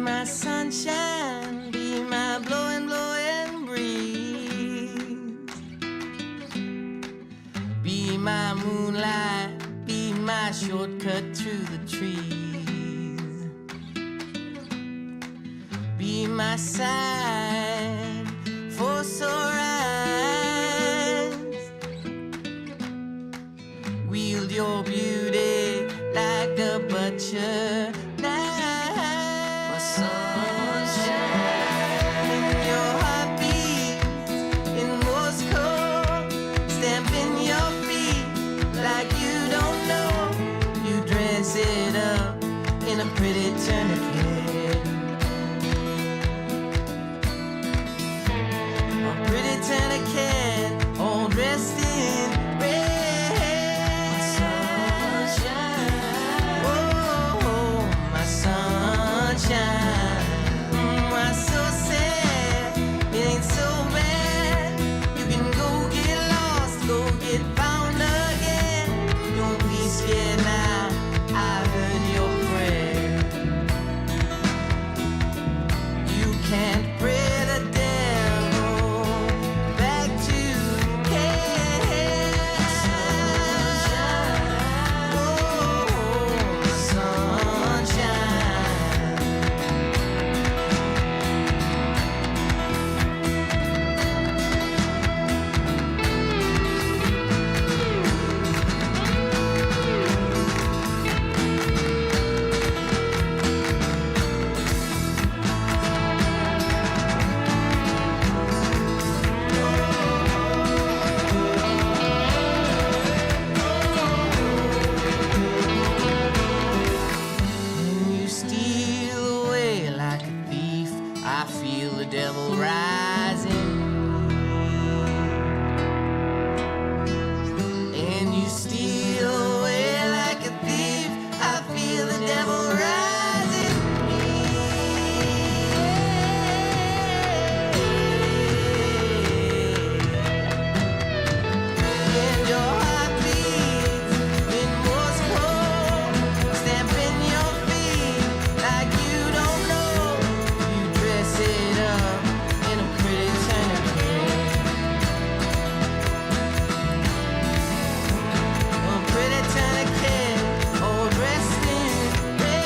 my sunshine, be my blowing, blowing breeze. Be my moonlight, be my shortcut through the trees. Be my side for sore eyes. Wield your beauty like a butcher knife. My sunshine in your heartbeat in Moscow, stamping your feet like you don't know. You dress it up in a pretty tourniquet. A pretty tourniquet, all dressed in red. Why so sad? It ain't so bad. You can go get lost, go get found again. Don't be scared now, I heard your prayer. You can't pray the devil back to hell. Oh, sunshine. When you steal away like a thief, I feel the devil rising. And you steal away like a thief, I feel the devil rising. And your heart beats in Moscow, stamping your feet like you don't know. You dress it up in a pretty tourniquet. A pretty tourniquet, all dressed in red.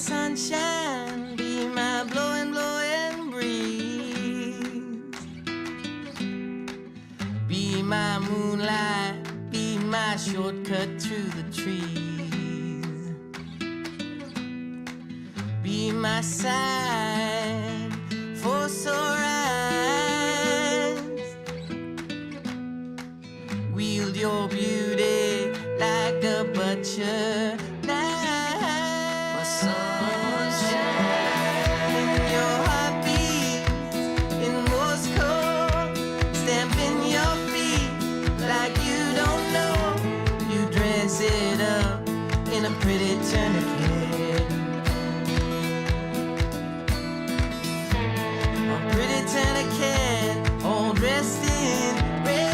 sunshine, be my blowing, blowing breeze. Be my moonlight, be my shortcut through the trees. Be my sign for sore eyes. Wield your beauty like a butcher knife. My sunshine in your heartbeat in Moscow, stamping your feet like you don't know. You dress it up in a pretty tourniquet. A pretty tourniquet, all dressed in red.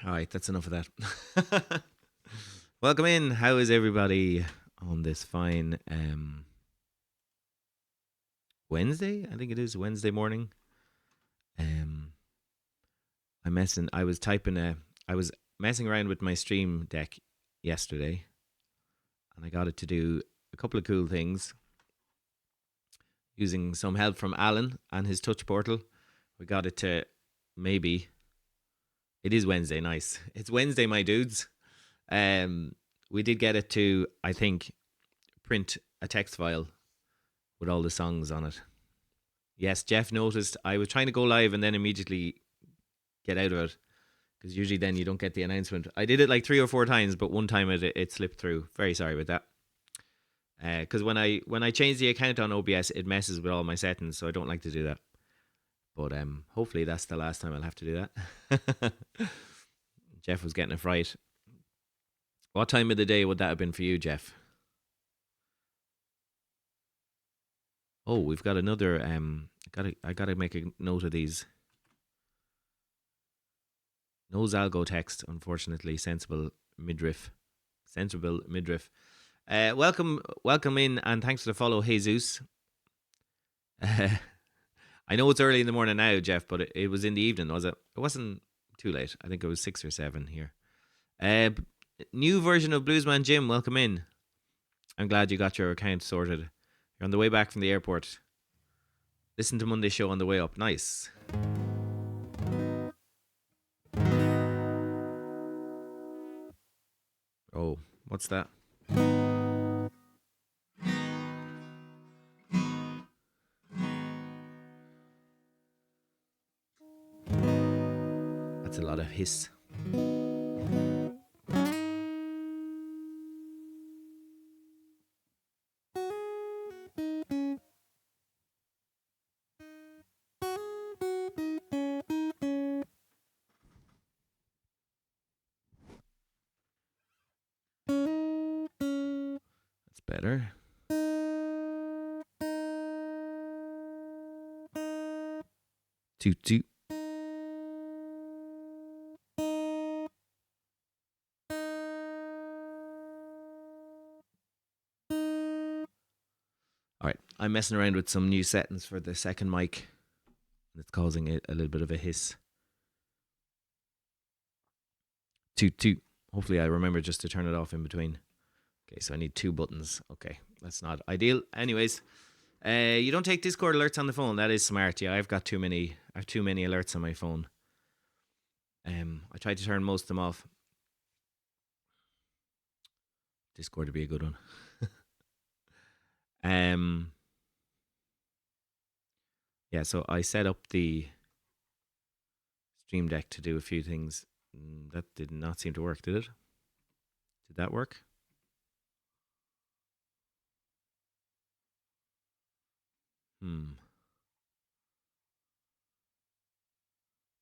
All right, that's enough of that. Welcome in. How is everybody on this fine Wednesday? I think it is Wednesday morning. I was messing around with my stream deck yesterday, and I got it to do a couple of cool things. Using some help from Alan and his touch portal, we got it to maybe. It is Wednesday, nice. It's Wednesday, my dudes. We did get it to, I think, print a text file with all the songs on it. Yes, Jeff noticed I was trying to go live and then immediately get out of it, because usually then you don't get the announcement. I did it like 3 or 4 times, but one time it slipped through. Very sorry about that. Because when I change the account on OBS, it messes with all my settings, so I don't like to do that. But hopefully that's the last time I'll have to do that. Jeff was getting it right. What time of the day would that have been for you, Jeff? Oh, we've got another. I gotta make a note of these. No Zalgo text, unfortunately. Sensible midriff. Welcome in, and thanks for the follow, Jesus. I know it's early in the morning now, Jeff, but it was in the evening, was it? It wasn't too late. I think it was 6 or 7 here. New version of Bluesman Jim, welcome in. I'm glad you got your account sorted. You're on the way back from the airport. Listen to Monday's show on the way up. Nice. Oh, what's that? That's a lot of hiss. That's better. Toot toot. All right, I'm messing around with some new settings for the second mic. It's causing it a little bit of a hiss. Toot toot. Hopefully I remember just to turn it off in between. Okay, so I need 2 buttons. Okay, that's not ideal. Anyways, you don't take Discord alerts on the phone. That is smart. Yeah, I have too many alerts on my phone. I tried to turn most of them off. Discord would be a good one. Yeah, so I set up the Stream Deck to do a few things. That did not seem to work, did it? Did that work?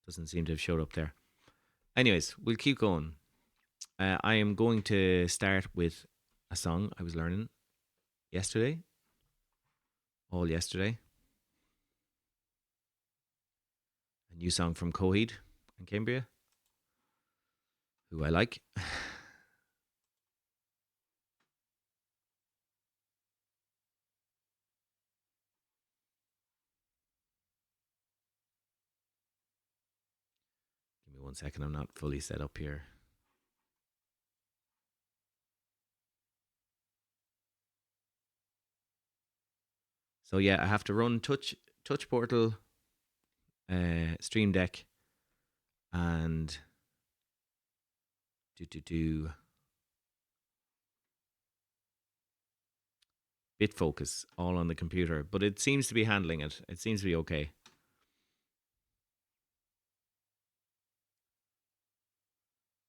Doesn't seem to have showed up there. Anyways, we'll keep going. I am going to start with a song I was learning yesterday. All yesterday. A new song from Coheed and Cambria, who I like. Give me 1 second, I'm not fully set up here. So yeah, I have to run Touch Portal, Stream Deck, and do Bit Focus all on the computer, but it seems to be handling it. It seems to be okay.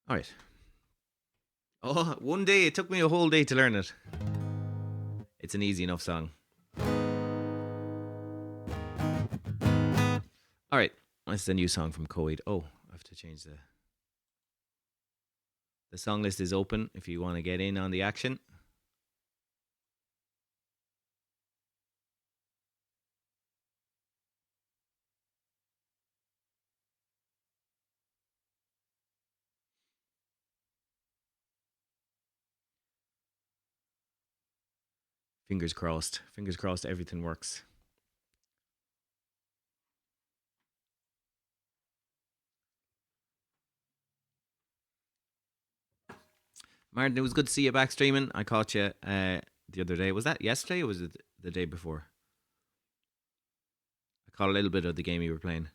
All right. Oh, 1 day. It took me a whole day to learn it. It's an easy enough song. All right. That's the new song from Coheed. Oh, I have to change the song list is open if you want to get in on the action. Fingers crossed. Fingers crossed everything works. Martin, it was good to see you back streaming. I caught you the other day. Was that yesterday or was it the day before? I caught a little bit of the game you were playing.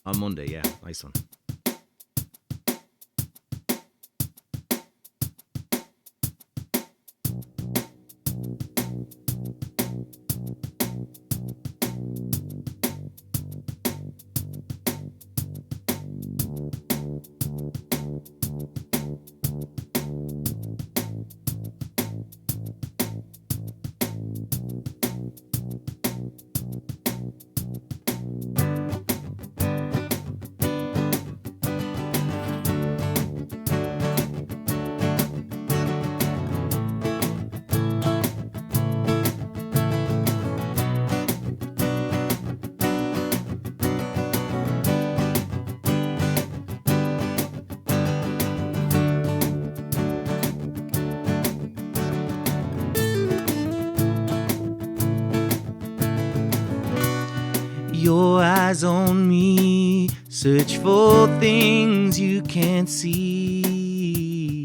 On Monday, yeah. Nice one. Your eyes on me, search for things you can't see.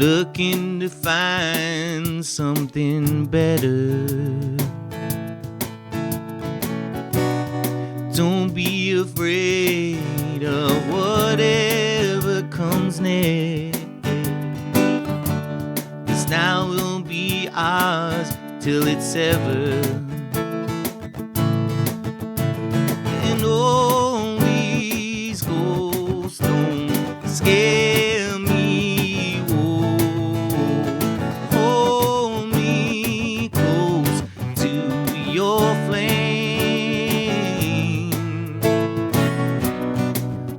looking to find something better. Don't be afraid of whatever comes next. This now will be ours till it's severed. And all these ghosts don't scare me. Whoa. Hold me close to your flame.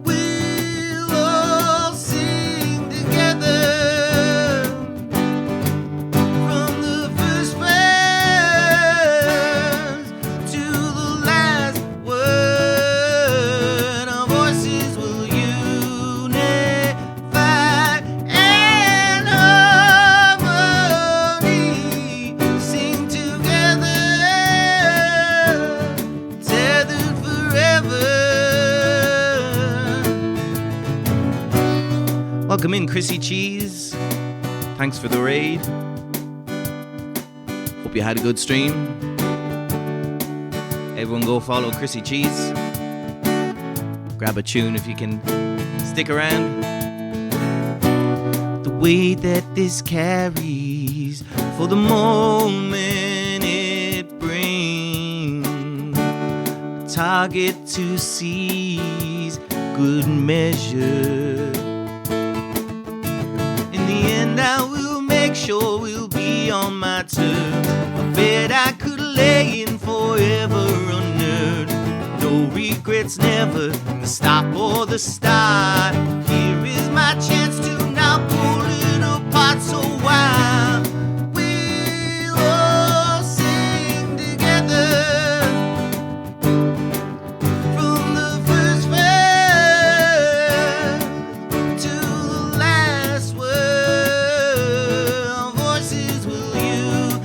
We'll all sing together from the first verse to the last word. Our voices will unify and harmony. Sing together, tethered forever. Welcome in, Chrissy Cheese. Thanks for the raid. Hope you had a good stream. Everyone go follow Chrissy Cheese. Grab a tune if you can stick around. The weight that this carries for the moment it brings. A target to seize, good measure. In the end I will make sure we'll be on my terms. A bed I could lay in forever unheard. No regrets, never the stop or the start. Here is my chance to now pull it apart. So why we'll all sing together from the first verse to the last word. Our voices will unify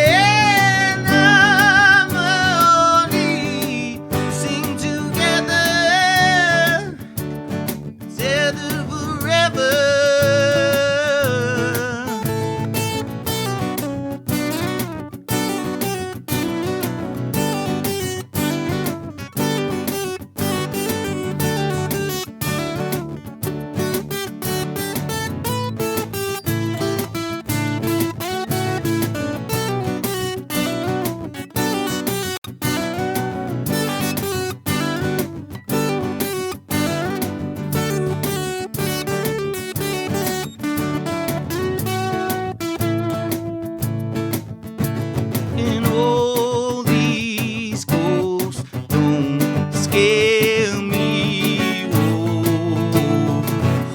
and harmony. Sing together, tethered forever. And all these ghosts don't scare me. Whoa.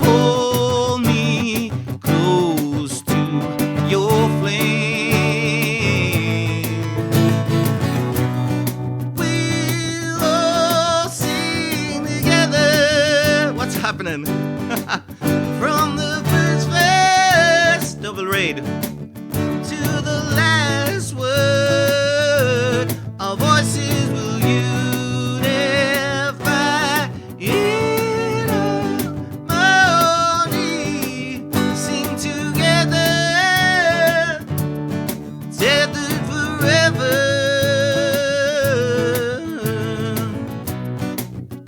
Hold me close to your flame. We'll all sing together. What's happening? From the first verse, double raid, to the last word. Our voices will unify in harmony. Sing together, tethered forever.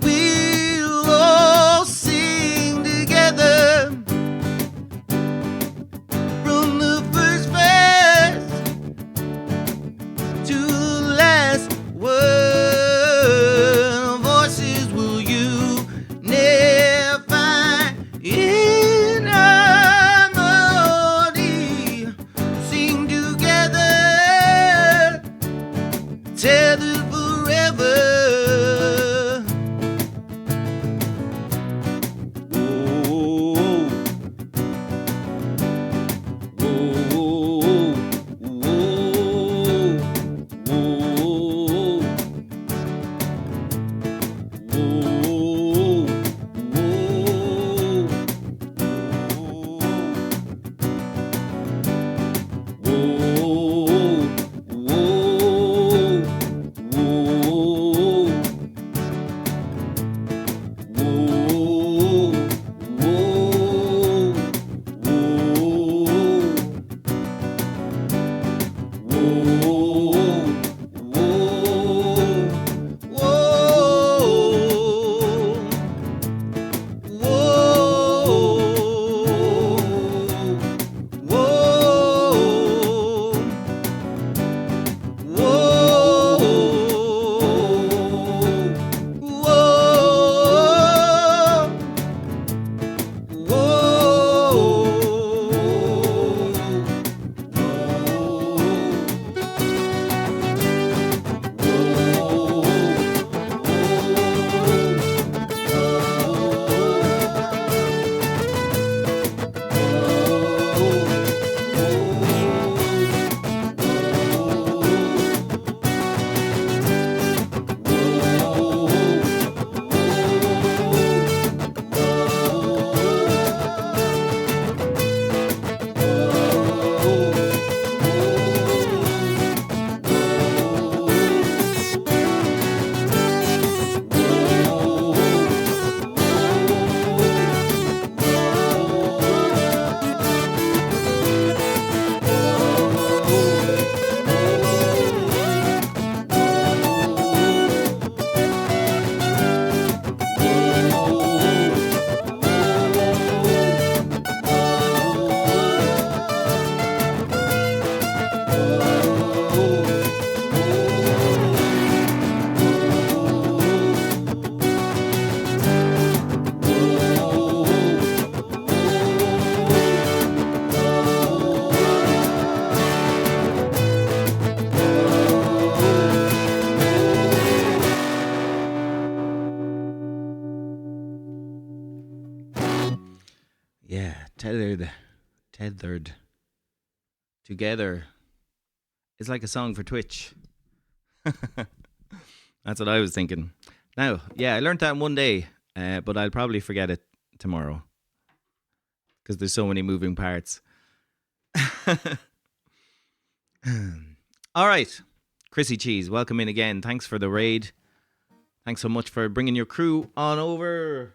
We'll all sing together from the first verse Yeah, tethered together. It's like a song for Twitch. That's what I was thinking. Now, yeah, I learned that in one day, but I'll probably forget it tomorrow because there's so many moving parts. All right, Chrissy Cheese, welcome in again. Thanks for the raid. Thanks so much for bringing your crew on over.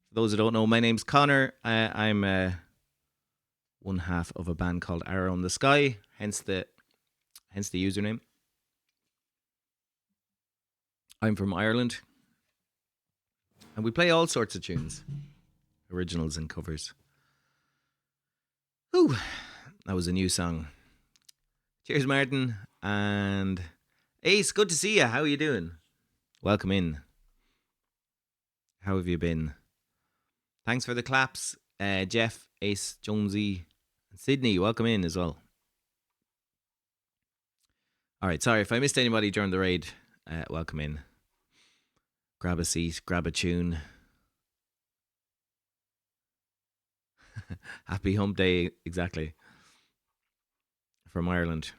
For those who don't know, my name's Connor. I'm one half of a band called Arrow in the Sky, hence the username. I'm from Ireland, and we play all sorts of tunes, originals and covers. Whew, that was a new song. Cheers, Martin, and Ace, good to see you. How are you doing? Welcome in. How have you been? Thanks for the claps, Jeff, Ace, Jonesy, and Sydney. Welcome in as well. All right, sorry if I missed anybody during the raid. Welcome in. Grab a seat, grab a tune. Happy Hump Day, exactly. From Ireland.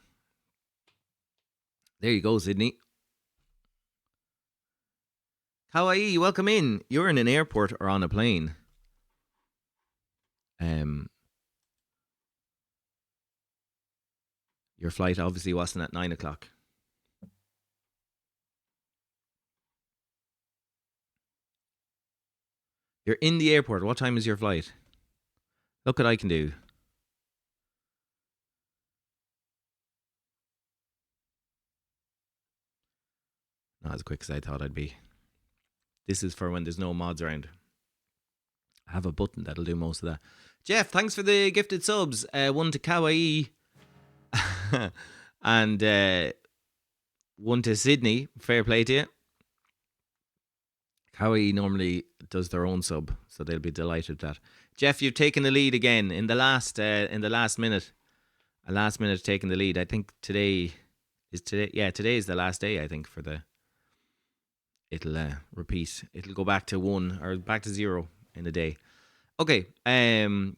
There you go, Sydney. Hawaii, welcome in. You're in an airport or on a plane. Your flight obviously wasn't at 9 o'clock. You're in the airport. What time is your flight? Look what I can do. Not as quick as I thought I'd be. This is for when there's no mods around. I have a button that'll do most of that. Jeff, thanks for the gifted subs. One to Kawaii. And one to Sydney. Fair play to you. Kawaii normally does their own sub, so they'll be delighted with that. Jeff, you've taken the lead again in the last minute. A last minute taking the lead. I think today is the last day, I think, for the... It'll repeat. It'll go back to 1 or back to 0 in a day. Okay,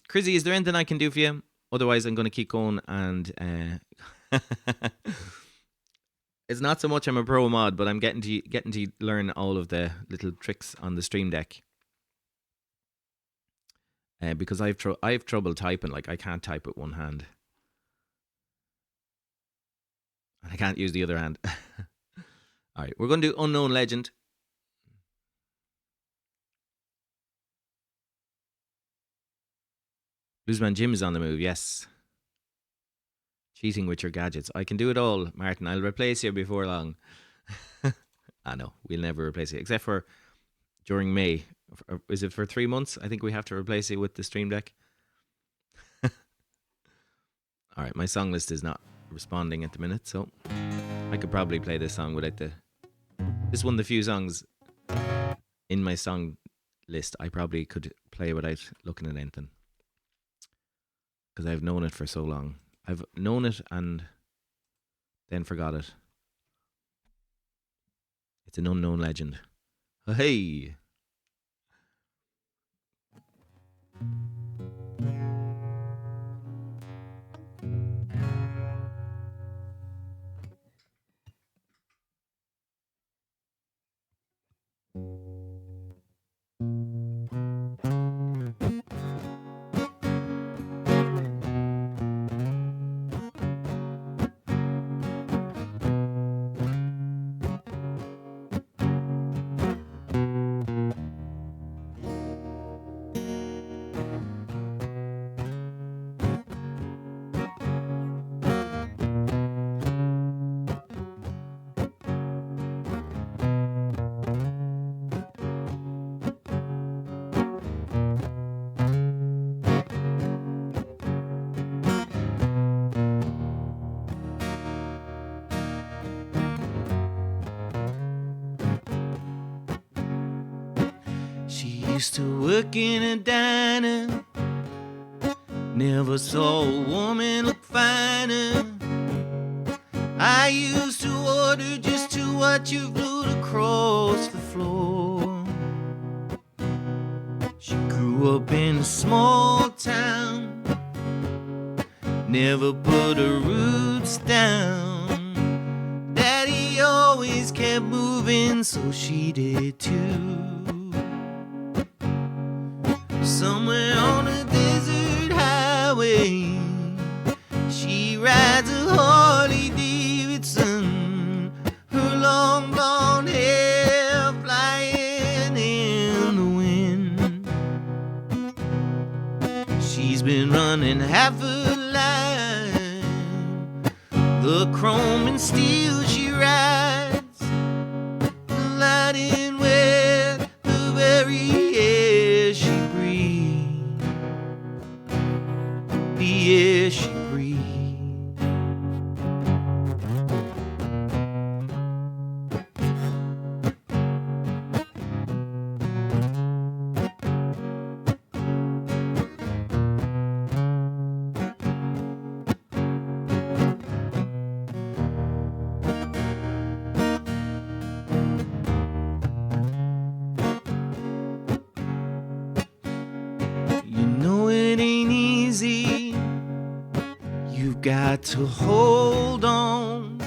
Chrissy, is there anything I can do for you? Otherwise, I'm going to keep going and... It's not so much I'm a pro mod, but I'm getting to learn all of the little tricks on the Stream Deck. Because I have trouble typing. Like, I can't type with one hand, and I can't use the other hand. All right, we're going to do Unknown Legend. Bluesman Jim is on the move. Yes. Cheating with your gadgets. I can do it all, Martin. I'll replace you before long. I know. We'll never replace you. Except for during May. Is it for 3 months? I think we have to replace you with the Stream Deck. Alright, my song list is not responding at the minute, so I could probably play this song without the... This is one of the few songs in my song list I probably could play without looking at anything. Because I've known it for so long. I've known it and then forgot it. It's an unknown legend. Hey! Used to work in a diner. Never saw a woman look finer. I used to order just to watch you float across the floor. She grew Grew up in a small town, never put her roots down. Daddy always kept moving, so she did too. Somewhere on a desert highway, she rides a Harley Davidson, her long blonde hair flying in the wind. She's been running half her life, the chrome and steel she rides, colliding with the very air she breathes, the air she breathes. You know it ain't easy, you've got to hold on.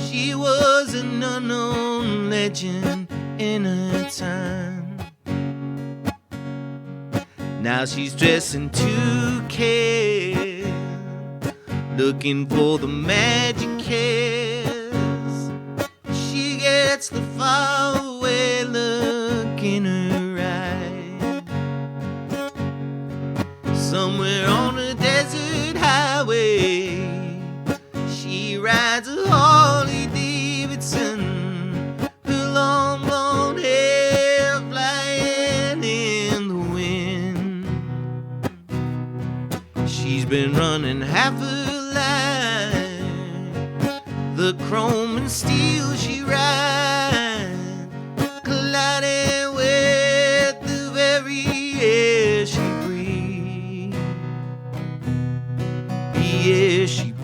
She was an unknown legend in her time. Now she's dressing to kill, looking for the magic kiss. She gets the faraway look in her eye. Somewhere on a desert highway, she rides a Harley Davidson, her long blonde hair flying in the wind. She's been running half her life, the chrome and steel she rides, colliding with the very air she breathes, the air she breathes.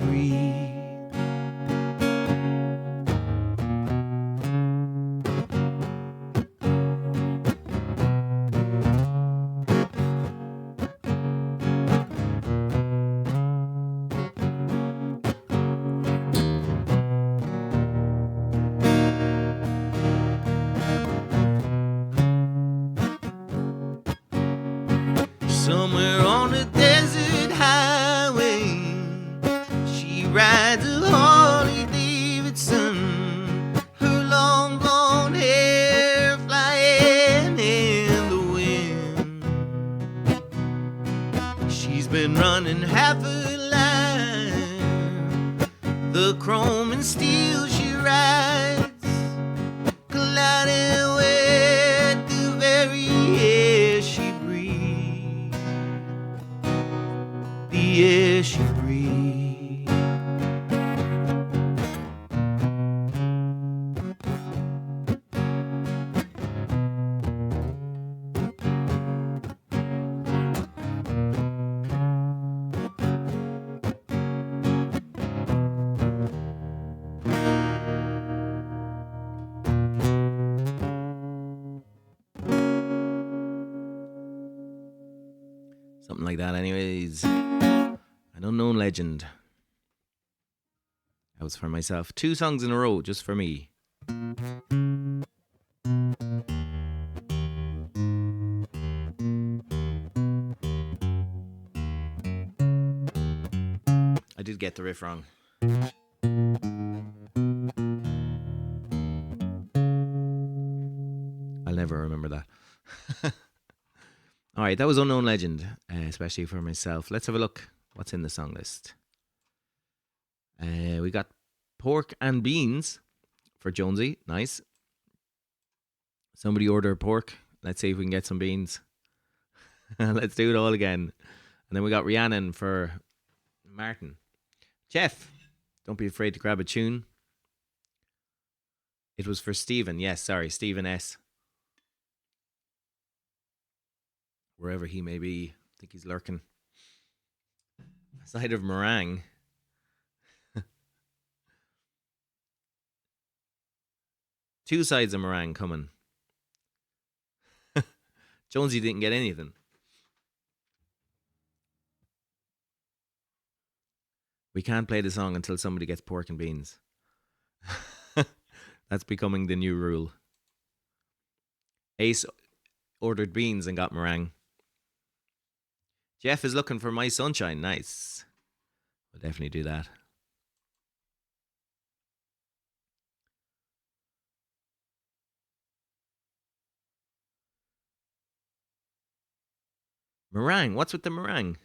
Somewhere on a desert highway, she rides a Harley Davidson, her long blonde hair flying in the wind. She's been running half her life, the chrome and steel she rides, colliding with the very air she breathes, the air she breathes. Something like that, anyways. An unknown legend. That was for myself. 2 songs in a row, just for me. I did get the riff wrong. I'll never remember that. All right, that was Unknown Legend, especially for myself. Let's have a look what's in the song list. We got Pork and Beans for Jonesy. Nice. Somebody order pork. Let's see if we can get some beans. Let's do it all again. And then we got Rhiannon for Martin. Jeff, don't be afraid to grab a tune. It was for Stephen. Yes, sorry, Stephen S. Wherever he may be. I think he's lurking. A side of meringue. Two sides of meringue coming. Jonesy didn't get anything. We can't play the song until somebody gets pork and beans. That's becoming the new rule. Ace ordered beans and got meringue. Jeff is looking for My Sunshine. Nice. We'll definitely do that. Meringue. What's with the meringue?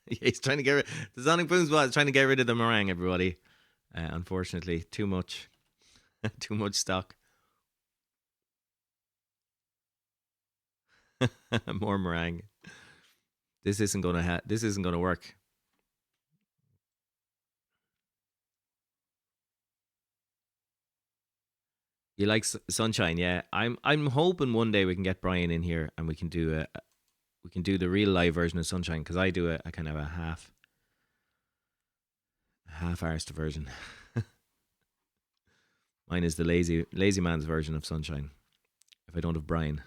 He's trying to get rid. The Sonic Boom Squad is trying to get rid of the meringue, everybody. Unfortunately, too much. Too much stock. More meringue. This isn't gonna work. You like Sunshine, yeah? I'm hoping one day we can get Brian in here and we can do the real live version of Sunshine, because I do a kind of a half-arsed version. Mine is the lazy man's version of Sunshine. If I don't have Brian.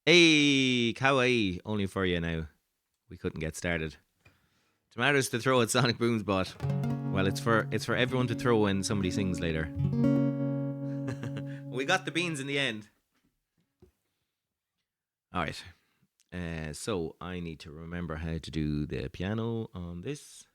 Hey, kawaii, only for you now. We couldn't get started. Tomatoes to throw at Sonic Boom's bot. Well, it's for everyone to throw when somebody sings later. We got the beans in the end. All right. So I need to remember how to do the piano on this.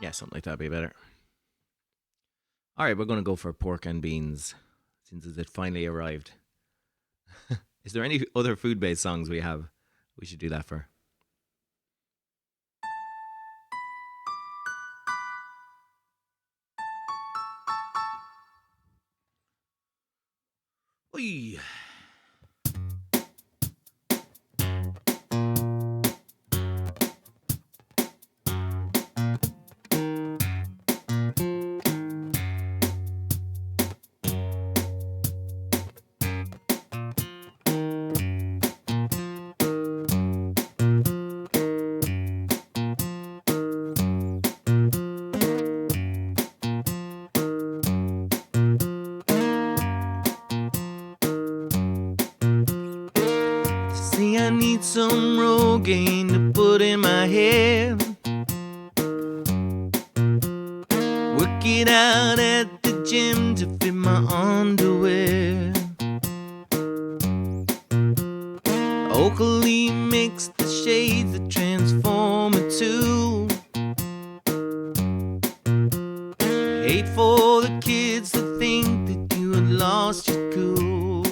Yeah, something like that would be better. All right, we're going to go for pork and beans since it finally arrived. Is there any other food-based songs we have we should do that for? Oy. Some Rogaine to put in my hair. Work it out at the gym to fit my underwear. Oakley mix the shades that transform it to. Hate for the kids to think that you had lost your cool.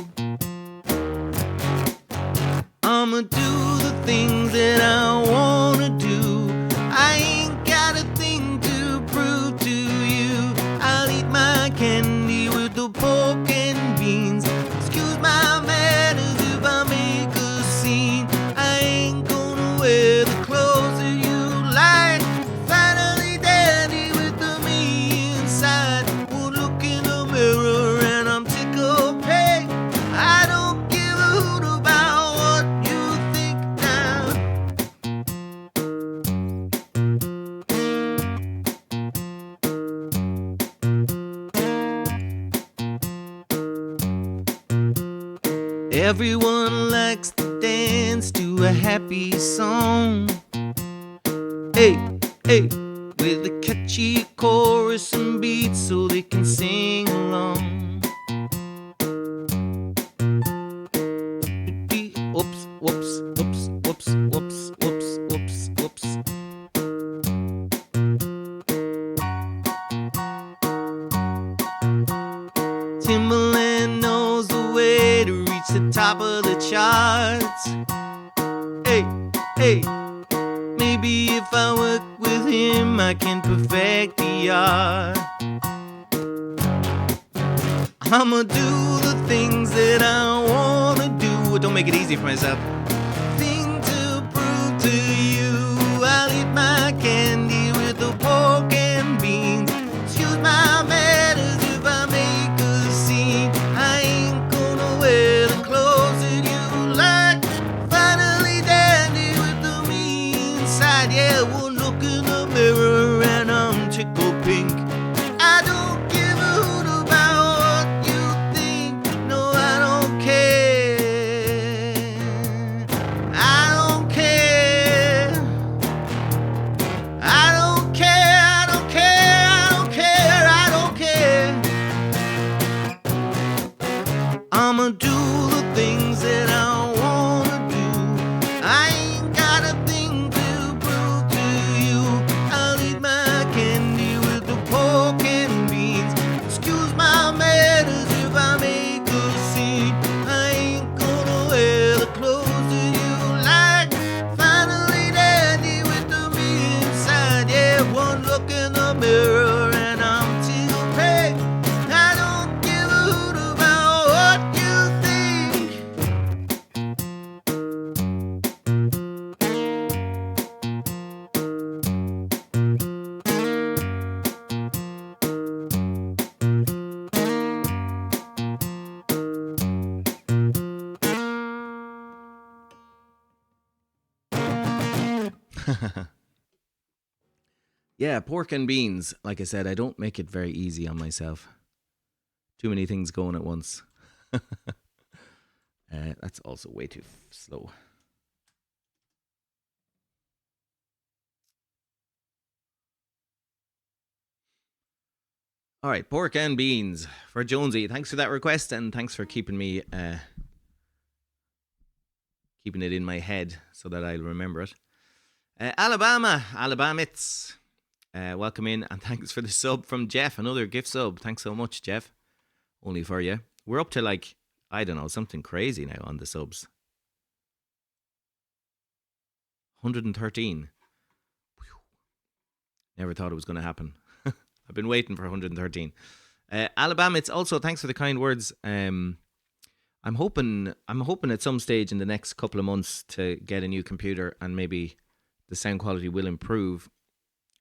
I'ma do the things that I wanna do. I ain't got a thing to prove to you. I'll eat my candy with the pork and beans. Excuse my manners if I make a scene. I ain't gonna wear the clothes that you like. Finally daddy with the me inside. We'll look in the mirror and I'm tickled pink. I don't give a hoot about what you think now. Everyone likes to dance to a happy song. Hey, hey, with a catchy chorus and beats so they can sing along. Whoops, whoops, whoops, whoops, whoops, whoops, whoops, whoops. Timberland knows the way to reach the top of the charts. Hey, hey, maybe if I work with him, I can perfect the art. I'ma do the things that I wanna do. Don't make it easy for myself. Thing to prove to you. I'll eat my candy with the pork and beans. Excuse my manners if I make a scene. I ain't gonna wear the clothes that you like. Finally dandy with inside. Yeah, one look in the mirror and I'm tickled pink. I don't give a hoot about what you think. No, I don't care. I don't care. I don't care. I don't care. I don't care. I don't care. I'ma do the things that I wanna do. I ain't got a thing to prove to you. I'll eat my candy with the pork and beans. Excuse my manners if I make a scene. I ain't gonna wear the clothes that you like. Finally dandy with the me inside. Yeah, one look in the mirror and I'm tickled pink. I don't give a hoot about what you think. Yeah, pork and beans. Like I said, I don't make it very easy on myself. Too many things going at once. That's also way too slow. All right, pork and beans for Jonesy. Thanks for that request, and thanks for keeping me keeping it in my head so that I'll remember it. Alabamites. Welcome in, and thanks for the sub from Jeff. Another gift sub. Thanks so much, Jeff. Only for you. We're up to like, I don't know, something crazy now on the subs. 113. Never thought it was going to happen. I've been waiting for 113. Alabama, it's also thanks for the kind words. I'm hoping at some stage in the next couple of months to get a new computer and maybe the sound quality will improve.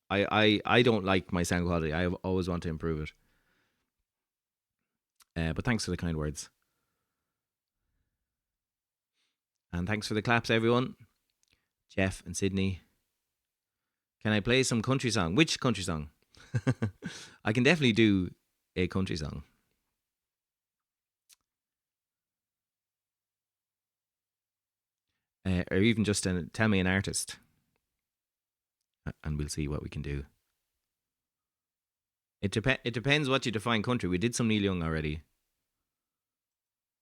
I don't like my sound quality. I always want to improve it. But thanks for the kind words. And thanks for the claps, everyone. Jeff and Sydney. Can I play some country song? Which country song? I can definitely do a country song. Or even just tell me an artist. And we'll see what we can do. It depends what you define country. We did some Neil Young already.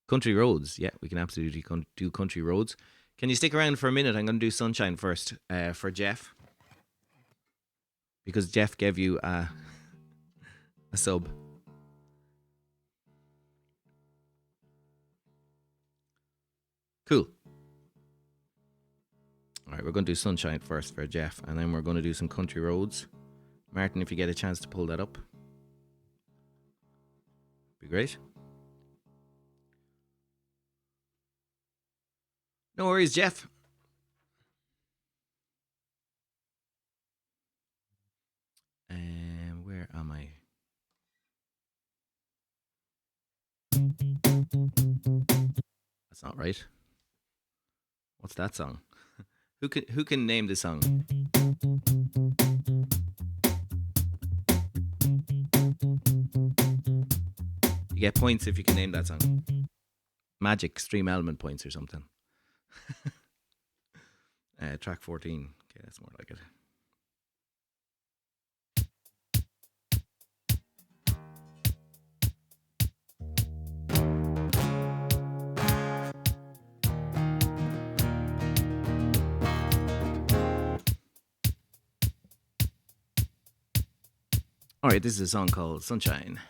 Country roads. Yeah, we can absolutely do country roads. Can you stick around for a minute? I'm going to do Sunshine first for Jeff. Because Jeff gave you a sub. Cool. All right, we're going to do Sunshine first for Jeff, and then we're going to do some country roads. Martin, if you get a chance to pull that up, be great. No worries, Jeff. Where am I? That's not right. What's that song? Who can name the song? You get points if you can name that song. Magic Stream Element points or something. Track 14. Okay, that's more like it. All right, this is a song called Sunshine.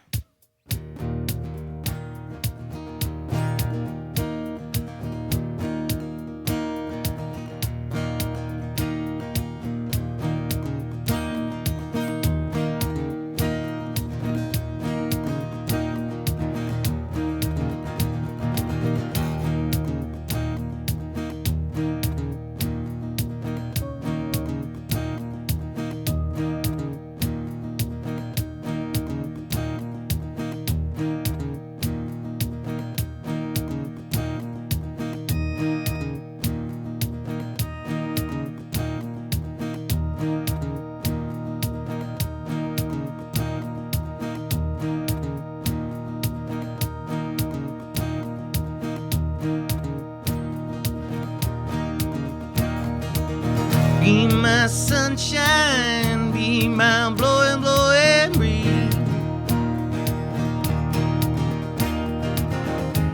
Be my sunshine, be my blowing, blowing breeze.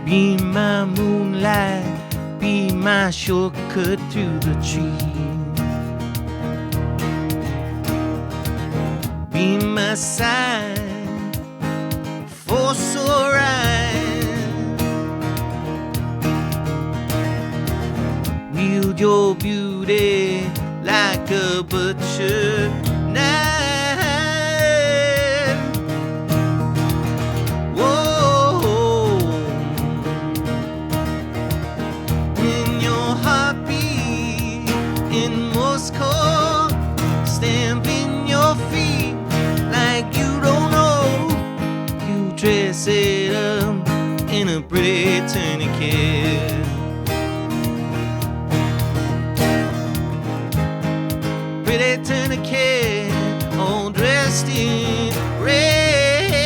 Be my moonlight, be my shortcut to the tree. Be my sign for so right. Wield your beauty like a butcher knife. Whoa, in your heartbeat in Moscow, stamping your feet like you don't know. You dress it up in a pretty tourniquet. Pretty tourniquet, all dressed in red.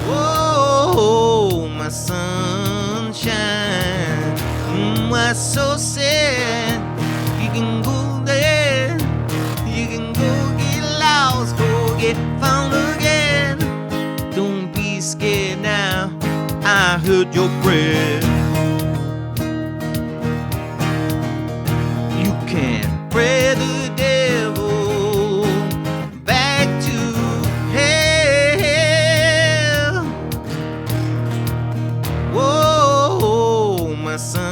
Whoa, my sunshine, why so sad? You can go there, you can go get lost, go get found again. Don't be scared now, I heard your prayer. Can't pray the devil back to hell. Whoa, my sunshine.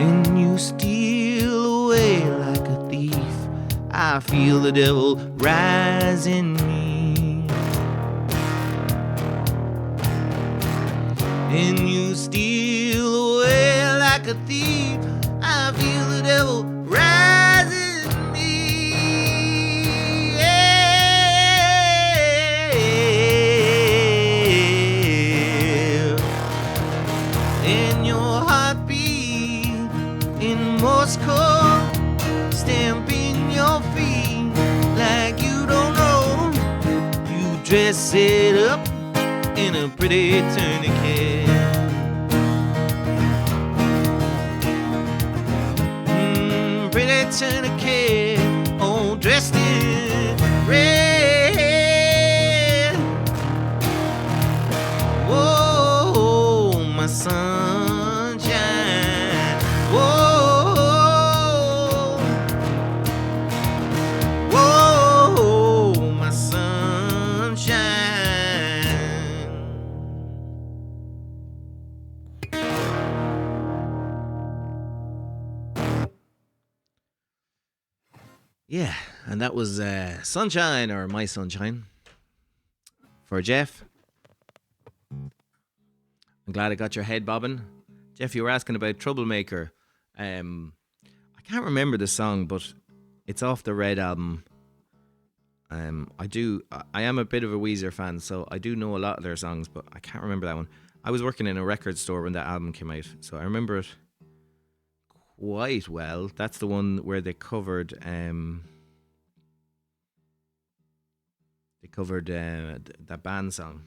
And you steal away like a thief. I feel the devil rise in me. And you steal away like a thief. I feel the devil rise in me. Yeah. In your heartbeat in Moscow, stamping your feet like you don't know. You dress it up in a pretty tourniquet. Pretty tourniquet, all dressed in red. Whoa, my sunshine. Whoa, whoa, my sunshine. Yeah, and that was Sunshine, or My Sunshine, for Jeff. I'm glad I got your head bobbing. Jeff, you were asking about Troublemaker. I can't remember the song, but it's off the Red album. I am a bit of a Weezer fan, so I do know a lot of their songs, but I can't remember that one. I was working in a record store when that album came out, so I remember it quite well. That's the one where they covered that band song.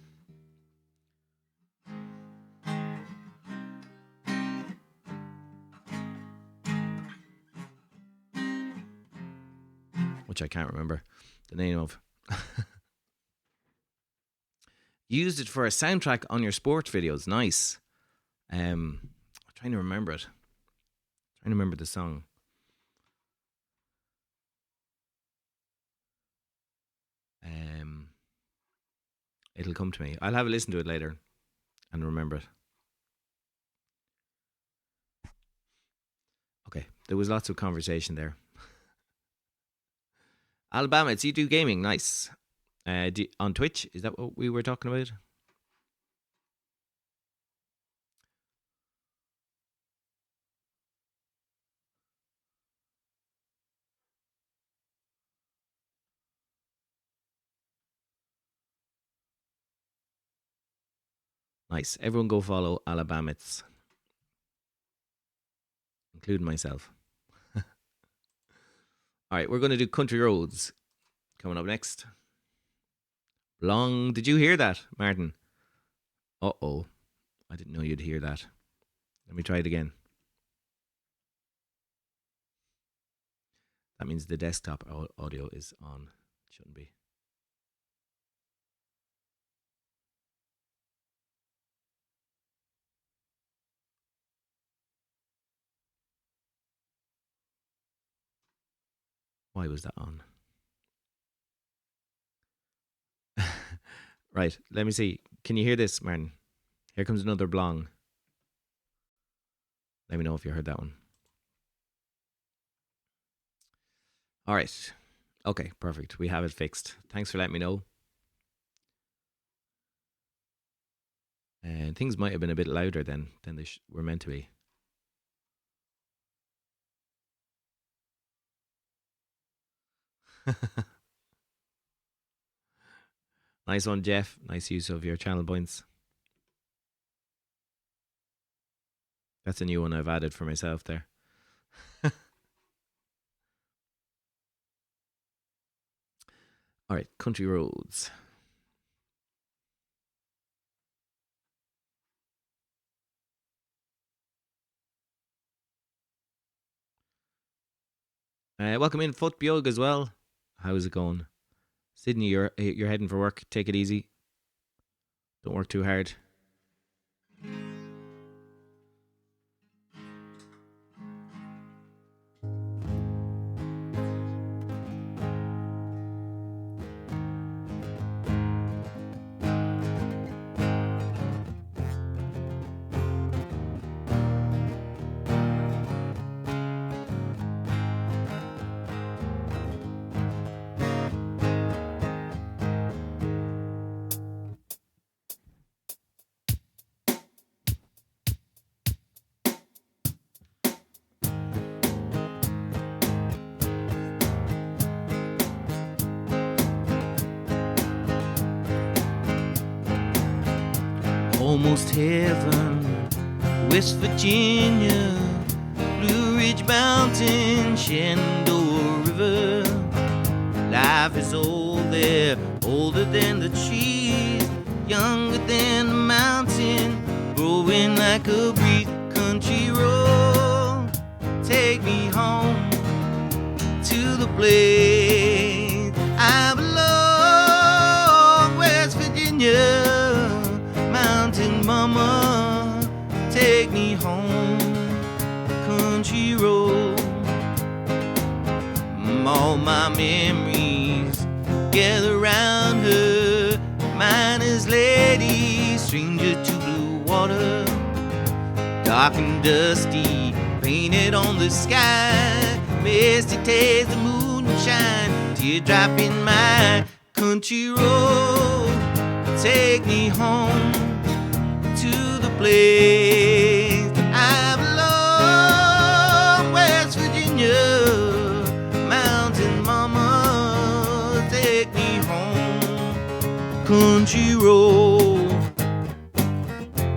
Which I can't remember the name of. Used it for a soundtrack on your sports videos. Nice. I'm trying to remember it. Trying to remember the song. It'll come to me. I'll have a listen to it later and remember it. Okay, there was lots of conversation there. Alabama, it's You Do Gaming. Nice. On Twitch, is that what we were talking about? Nice. Everyone go follow Alabamits, including myself. All right, we're going to do Country Roads coming up next. Long. Did you hear that, Martin? Uh-oh. I didn't know you'd hear that. Let me try it again. That means the desktop audio is on. Shouldn't be. Why was that on? Right, let me see. Can you hear this, Martin? Here comes another blong. Let me know if you heard that one. All right. Okay, perfect. We have it fixed. Thanks for letting me know. And things might have been a bit louder than they were meant to be. Nice one, Jeff. Nice use of your channel points. That's a new one I've added for myself there. All right, Country Roads. Welcome in, Footbiog as well. How's it going? Sydney, you're heading for work. Take it easy. Don't work too hard. Almost heaven, West Virginia, Blue Ridge Mountain, Shenandoah River. Life is old there, older than the trees, younger than the mountain, growing like a breeze. Country road, take me home to the place I belong, West Virginia. Mama, take me home, country road. All my memories gather round her, miner's lady, stranger to blue water, dark and dusty, painted on the sky, misty taste the moonshine, teardrop in my country road. Take me home to the place I belong, West Virginia, mountain mama, take me home, country road.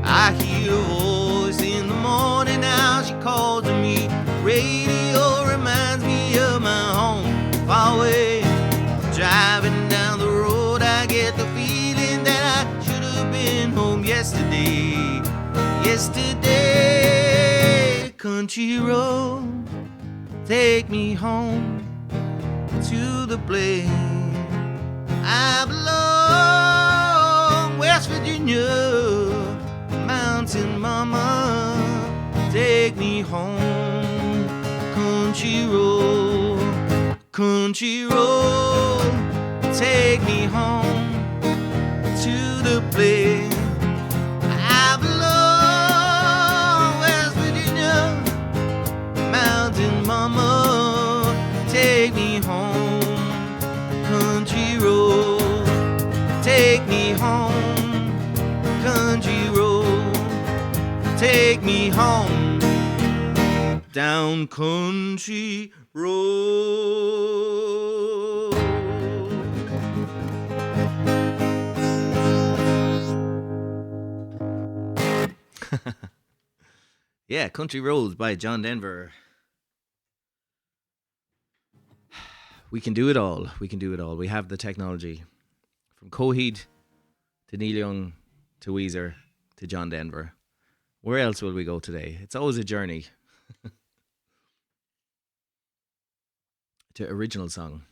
I hear a voice in the morning now, she calls to me, radio reminds me of my home, far away, driving down the road, I get the feeling that I should have been home yesterday, country road, take me home to the place I belong, West Virginia, mountain mama, take me home, country road, take me home to the place I belong, West Virginia, mountain mama, take me home, country road, take me home, country road, take me home, down country road. Yeah, Country Roads by John Denver. We can do it all. We can do it all. We have the technology. From Coheed to Neil Young to Weezer to John Denver. Where else will we go today? It's always a journey. To original song.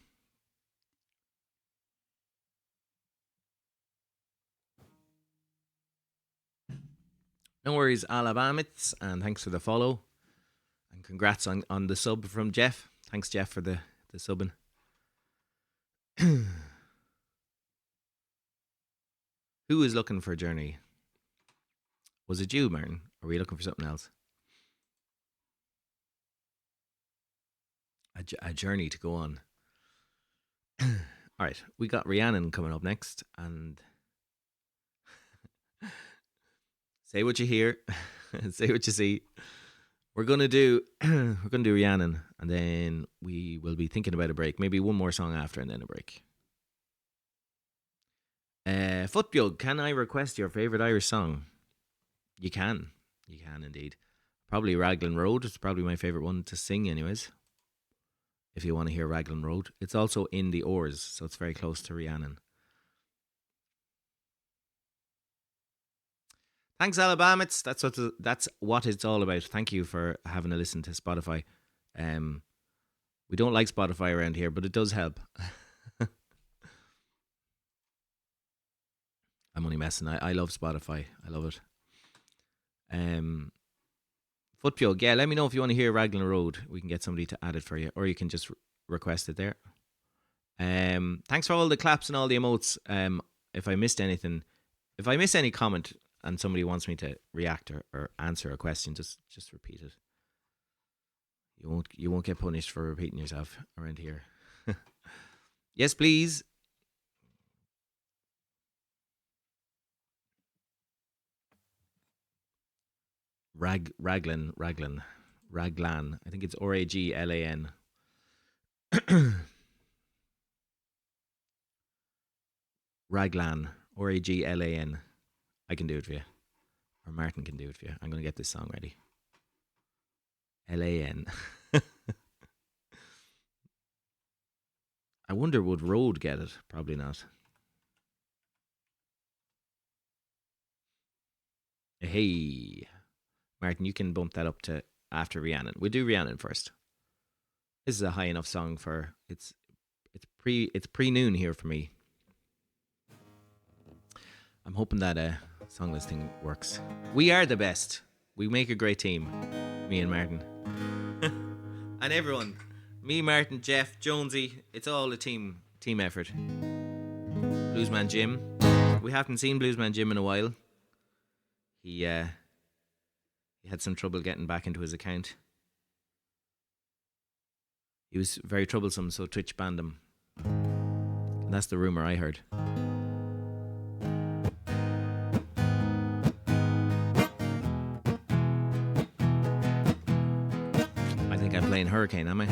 No worries, Alabamites, and thanks for the follow. And congrats on the sub from Jeff. Thanks, Jeff, for the subbing. Who is looking for a journey? Was it you, Martin? Or were you looking for something else? A journey to go on. All right, we got Rhiannon coming up next, and say what you hear, say what you see. We're gonna do Rhiannon, and then we will be thinking about a break. Maybe one more song after, and then a break. Footbjug, can I request your favorite Irish song? You can indeed. Probably Raglan Road. It's probably my favorite one to sing, anyways. If you want to hear Raglan Road, it's also in the Oars, so it's very close to Rhiannon. Thanks, Alabamites. That's what it's all about. Thank you for having a listen to Spotify. We don't like Spotify around here, but it does help. I'm only messing. I love Spotify. I love it. Footbjug, yeah, let me know if you want to hear Raglan Road. We can get somebody to add it for you, or you can just request it there. Thanks for all the claps and all the emotes. If I missed anything, if I miss any comment and somebody wants me to react or answer a question, just repeat it. You won't get punished for repeating yourself around here. Yes, please. Raglan. I think it's Raglan. Raglan. Raglan. I can do it for you. Or Martin can do it for you. I'm going to get this song ready. LAN. I wonder, would Road get it? Probably not. Hey. Martin, you can bump that up to after Rhiannon. We'll do Rhiannon first. This is a high enough song for it's pre-noon here for me. I'm hoping that song listing works. We are the best. We make a great team. Me and Martin. And everyone. Me, Martin, Jeff, Jonesy. It's all a team effort. Bluesman Jim. We haven't seen Bluesman Jim in a while. He had some trouble getting back into his account. He was very troublesome, so Twitch banned him. And that's the rumor I heard. I think I'm playing Hurricane, am I?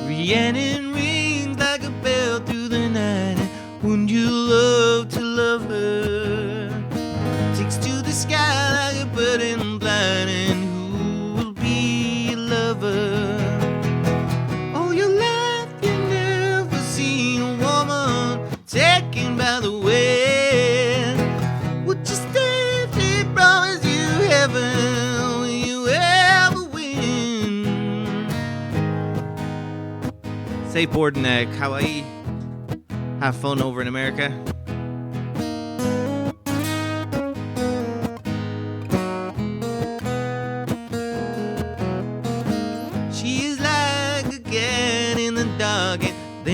Rhiannon rings like a bell through the night. Wouldn't you love to love her? Takes to the sky like a bird in blind. And who will be your lover? All your life you never seen a woman taken by the wind. Would you stay if she promised you heaven? Will you ever win? Safe board in Kauai. Have fun over in America.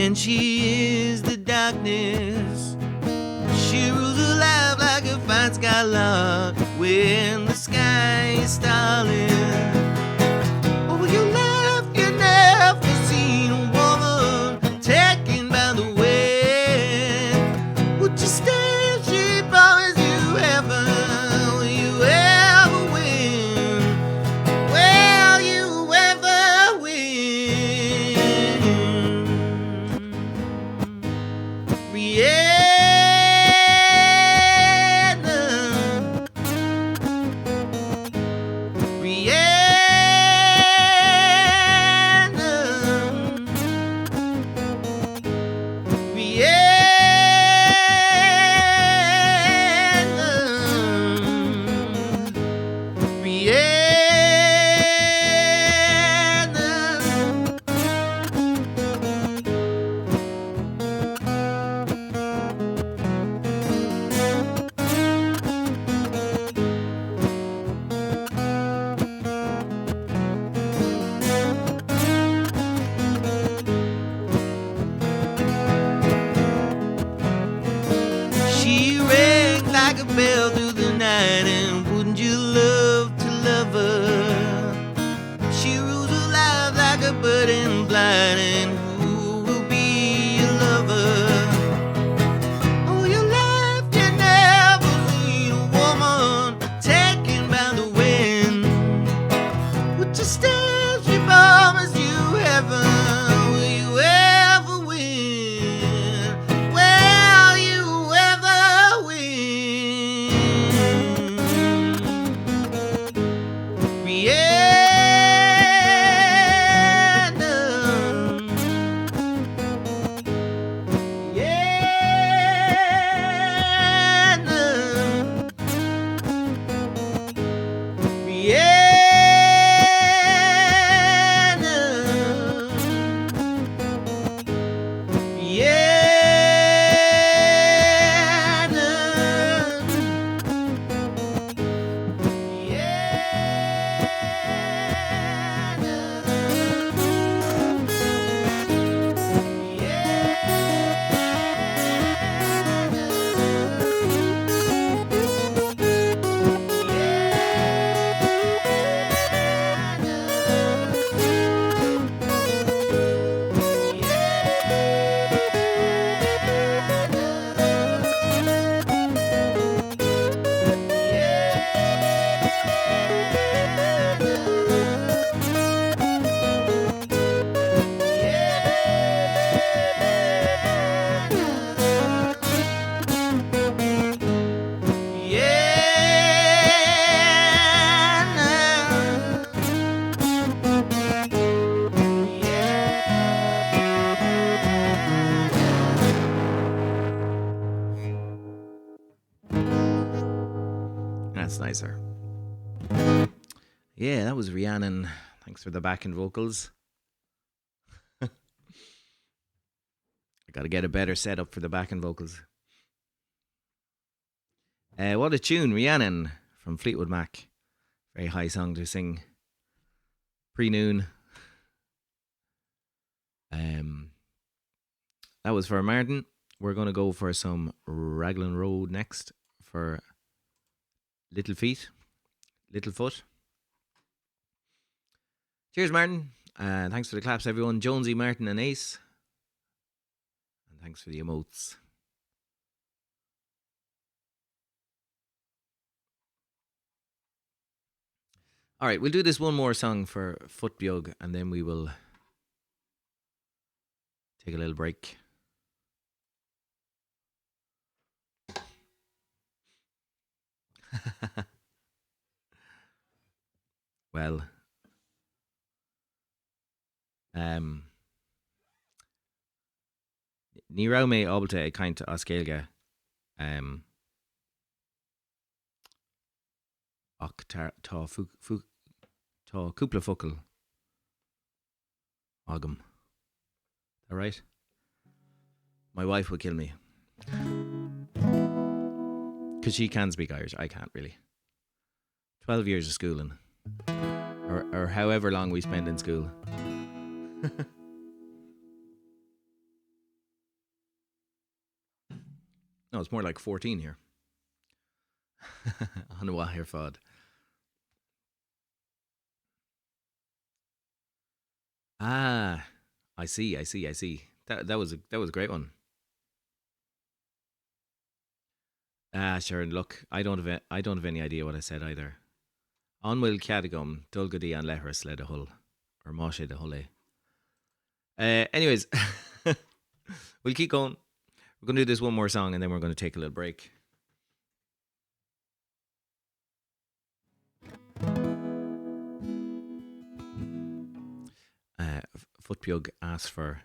and she is the darkness. She rules her life like a fine skylark when the sky is starlit. Over your life, you never seen a woman taken by the wind. Would you stay if she promised you heaven? Will you ever win? Will you ever win? Rihanna. She rang like a bell through the night, and wouldn't you love to love her? She rules her life like a bird in flight, and who will be your lover? Oh, your life you never seen a woman taken by the wind. Would you stay if she promised you heaven? Will you ever win? Will you ever win? Rihanna. That's nicer. Yeah, that was Rhiannon. Thanks for the backing vocals. I gotta get a better setup for the backing vocals. What a tune, Rhiannon from Fleetwood Mac. Very high song to sing pre-noon. That was for Martin. We're going to go for some Raglan Road next for Little Feet, Little Foot. Cheers, Martin. Thanks for the claps, everyone. Jonesy, Martin, and Ace. And thanks for the emotes. All right, we'll do this one more song for Footbjug, and then we will take a little break. Well, ní rá mé ábalta ag caint as céilge ach tá cúpla focail agam. All right? My wife would kill me. Because she can speak Irish. I can't really. 12 years of schooling. Or however long we spend in school. No, it's more like 14 here. On the wire FOD. Ah, I see. That was a great one. Ah, sure. And look, I don't have any idea what I said either. Onwil Cadagum, Dulgadi an Lehra Sled a Hull, or Moshe the Hulle. Anyways, we'll keep going. We're going to do this one more song and then we're going to take a little break. Footpug asked for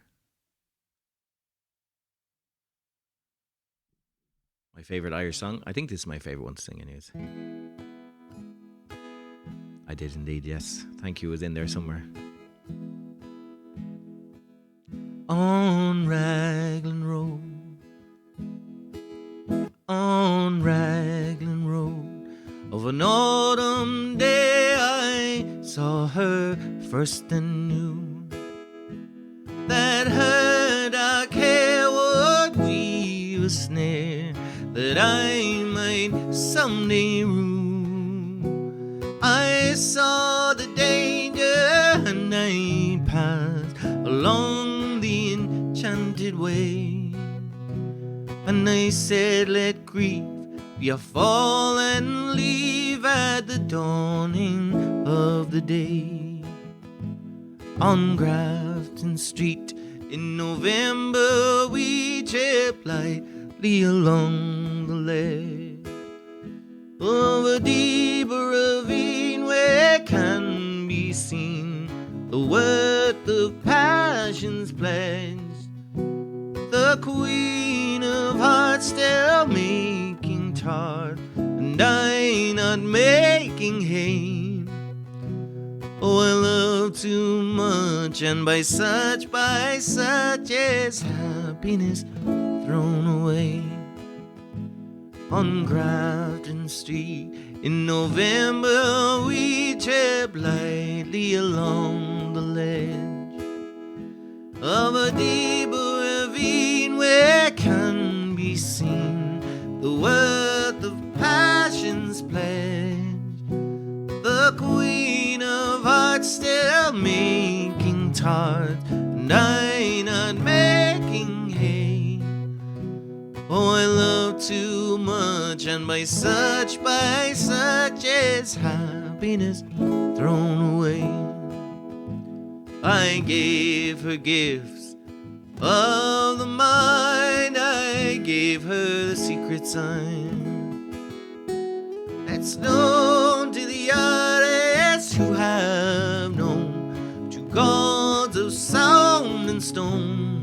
my favourite Irish song. I think this is my favourite one to sing, anyways. I did indeed, yes. Thank you was in there somewhere. On Raglan Road, on Raglan Road, of an autumn day I saw her first and knew that her dark hair would weave a snare that I might someday rue. I saw the danger and I passed along the enchanted way, and I said, let grief be a fall and leave at the dawning of the day. On Grafton Street in November we tripped lightly along the ledge of a deep ravine where can be seen the worth of passion's pledge. The Queen of Hearts still making tart, and I not making hay. Oh, I love too much, and by such is happiness thrown away. On Grafton Street in November we tripped lightly along the ledge of a deep ravine where can be seen the worth of passion's pledge. The Queen of Hearts still making tart, and I not making hay. Oh, I love too much, and by such is happiness thrown away. I gave her gifts of the mind, I gave her the secret sign that's known to the artists who have known true gods of sound and stone,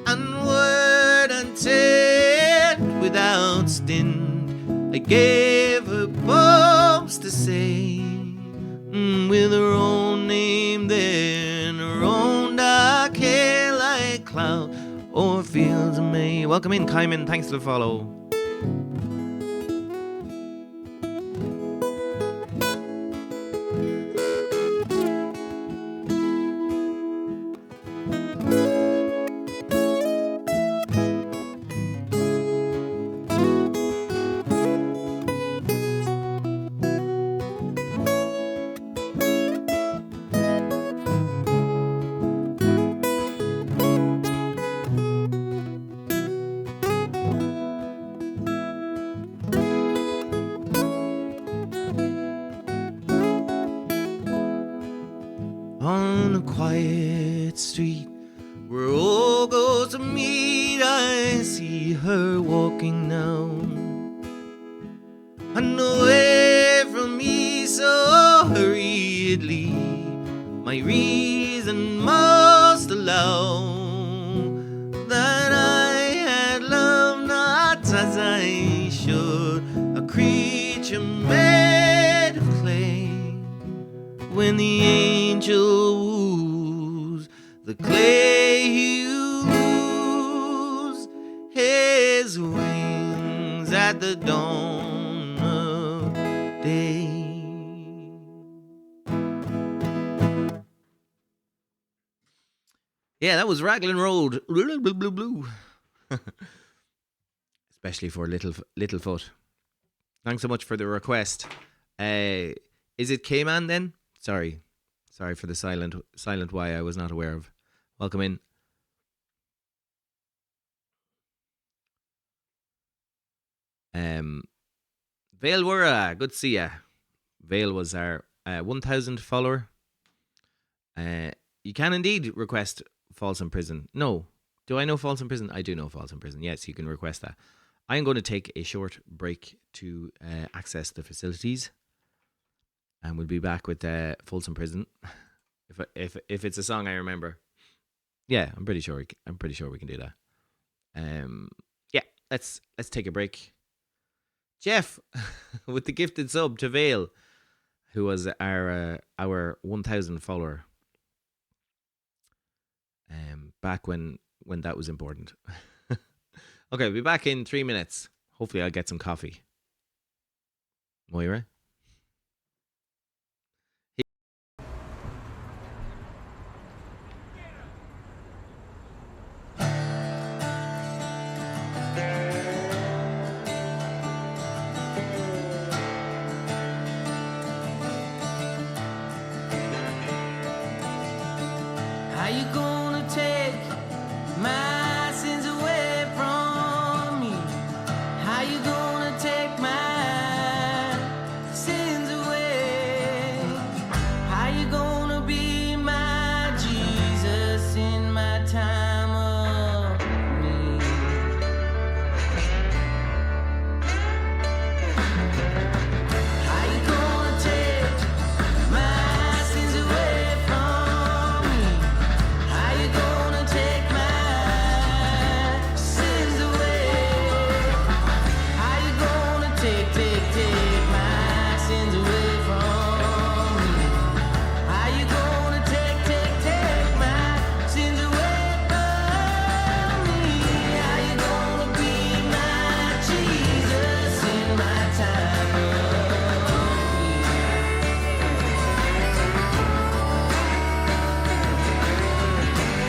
and word untamed without stint. I gave her poems to say, with her own name there, and her own dark hair like cloud or fields of May. Welcome in, Kaiman. Thanks for the follow. On a quiet street where all goes to meet, I see her walking now, and away from me so hurriedly. My reason must allow that I had loved not as I should, a creature made of clay. When the angel woos the clay, you lose his wings at the dawn of day. Yeah, that was Raglan Road. Blue. especially for little foot. Thanks so much for the request. Is it K-Man then? Sorry for the silent Y I was not aware of. Welcome in. Vale Wura, good to see ya. Vale was our 1,000 follower. You can indeed request Falls in Prison. No. Do I know Falls in Prison? I do know Falls in Prison. Yes, you can request that. I'm going to take a short break to access the facilities. And we'll be back with Folsom Prison. If it's a song I remember. Yeah, I'm pretty sure we can do that. Yeah, let's take a break. Jeff with the gifted sub to Vale, who was our 1,000 follower. Back when that was important. Okay, we'll be back in 3 minutes. Hopefully I'll get some coffee. Moira? How you gonna take my sins away from me? How you gonna take my sins away? How you gonna be my Jesus in my time of need? How you gonna take my sins away from me? How you gonna take my sins away? How you gonna take my sins away from me? How you gonna take my sins away from me? How you gonna be my Jesus in my time of need?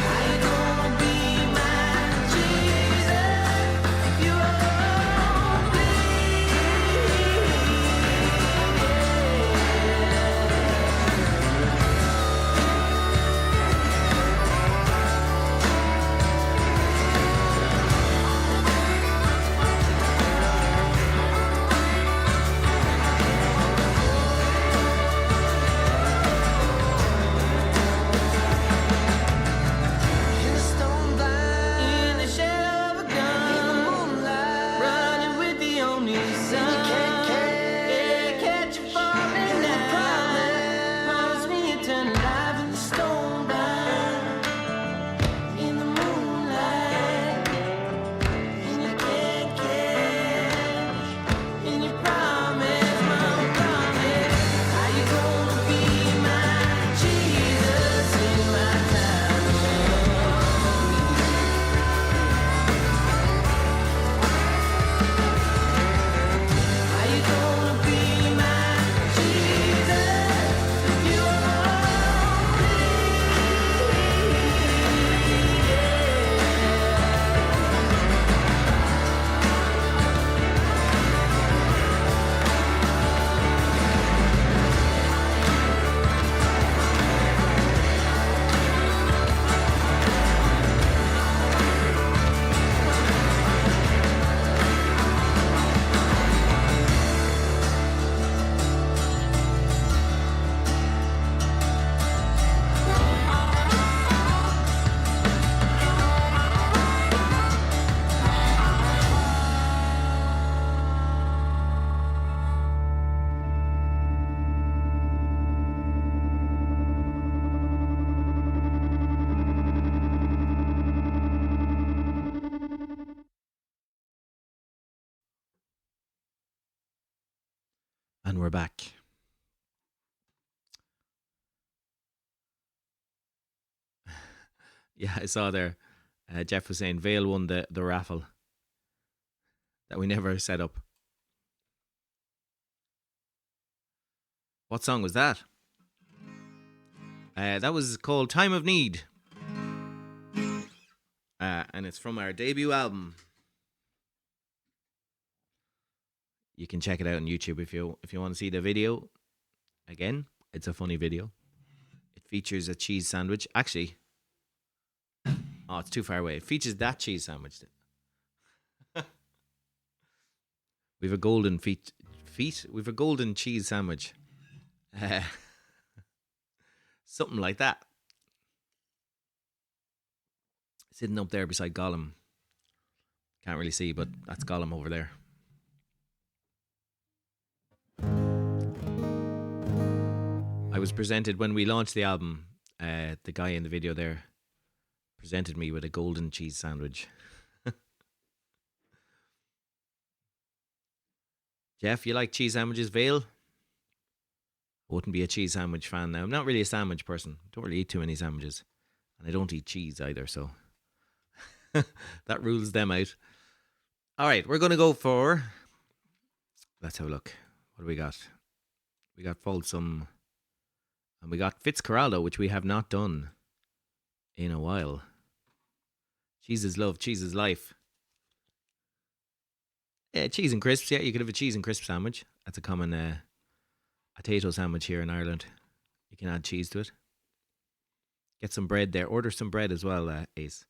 How you gonna be my Jesus if you won't In the stone blind, in the shadow of a gun, in the moonlight, running with the only sun. You can't catch you falling down. Promise me eternal life in the stone blind, in the moonlight, and you can't catch, and you promise, mama, promise. How you gonna be my Jesus in my time of need? How you gonna be my Jesus if you won't And we're back. Yeah, I saw there. Jeff was saying Vale won the raffle that we never set up. What song was that? That was called Time of Need. And it's from our debut album. You can check it out on YouTube if you want to see the video. Again, it's a funny video. It features a cheese sandwich. Actually, oh, it's too far away. It features that cheese sandwich. We've a golden feet. We've a golden cheese sandwich. Something like that. Sitting up there beside Gollum. Can't really see, but that's Gollum over there. I was presented when we launched the album. The guy in the video there presented me with a golden cheese sandwich. Jeff, you like cheese sandwiches? Vale? I wouldn't be a cheese sandwich fan now. I'm not really a sandwich person. Don't really eat too many sandwiches. And I don't eat cheese either, so that rules them out. All right, we're going to go for... Let's have a look. What do we got? We got Folsom... And we got Fitzcarraldo, which we have not done in a while. Cheese is love, cheese is life. Yeah, cheese and crisps. Yeah, you could have a cheese and crisp sandwich. That's a common potato sandwich here in Ireland. You can add cheese to it. Get some bread there. Order some bread as well, Ace.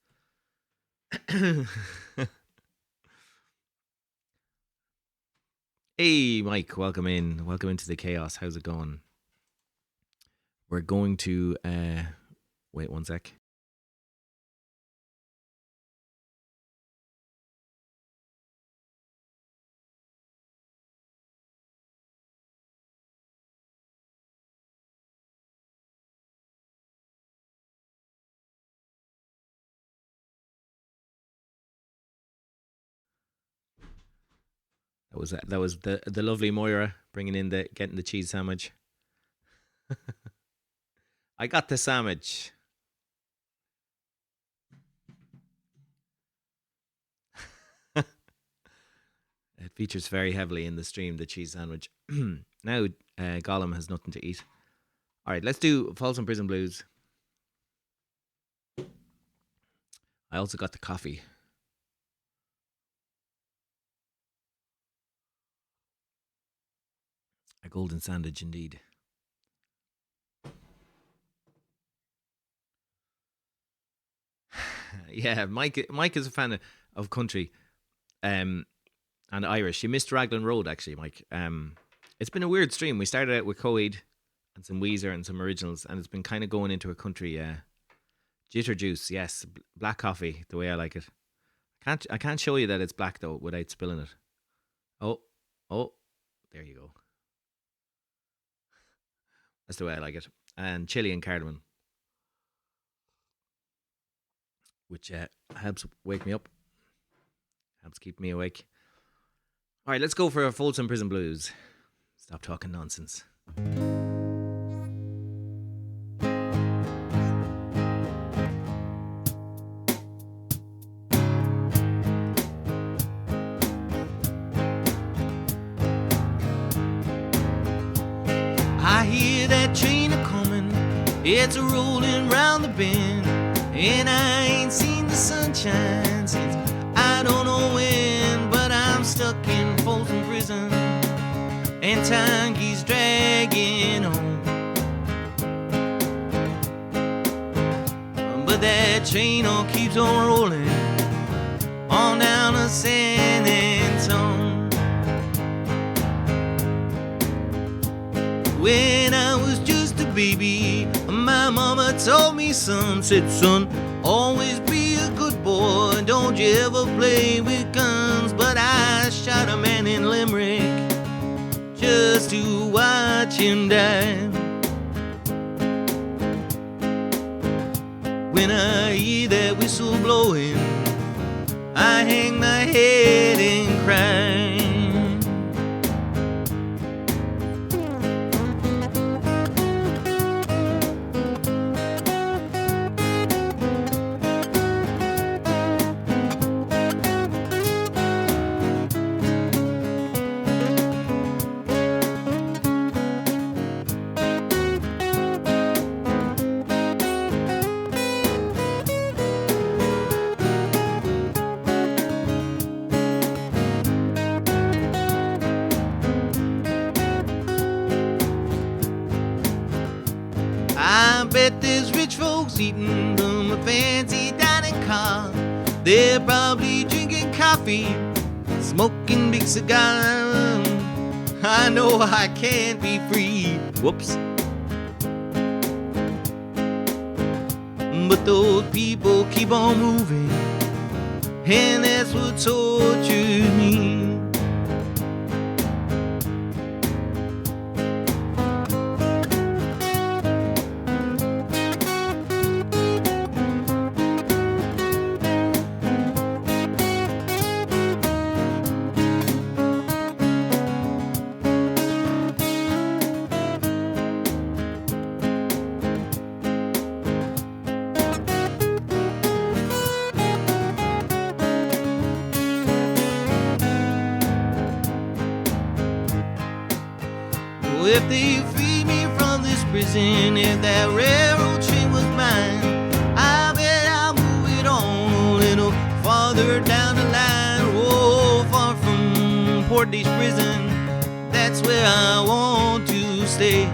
Hey, Mike, welcome in. Welcome into the chaos. How's it going? We're going to, wait one sec. That was the lovely Moira bringing in getting the cheese sandwich. I got the sandwich. It features very heavily in the stream, the cheese sandwich. Now Gollum has nothing to eat. All right, let's do Folsom Prison Blues. I also got the coffee. A golden sandwich indeed. Yeah, Mike is a fan of country and Irish. You missed Raglan Road, actually, Mike. It's been a weird stream. We started out with Coed and some Weezer and some originals, and it's been kind of going into a country jitter juice. Yes, black coffee, the way I like it. I can't show you that it's black, though, without spilling it. Oh, there you go. That's the way I like it. And chili and cardamom, which helps wake me up, helps keep me awake. All right, let's go for a Folsom Prison Blues. Stop talking nonsense. I hear that train a-comin', it's a-rollin' round the bend, and I ain't seen the sunshine since I don't know when, but I'm stuck in Folsom Prison, and time keeps dragging on. But that train keeps on rolling on down to San Antonio. When I was just a baby, my mama told me, son, said, son, always be a good boy, don't you ever play with guns. But I shot a man in Limerick just to watch him die. When I hear that whistle blowing, I hang my head and cry. bet there's rich folks eating from a fancy dining car. They're probably drinking coffee, smoking big cigars. I know I can't be free. Whoops. But those people keep on moving, and that's what tortures me. If they free me from this prison, if that railroad train was mine, I bet I'll move it on a little farther down the line. Oh, far from Portage Prison, that's where I want to stay.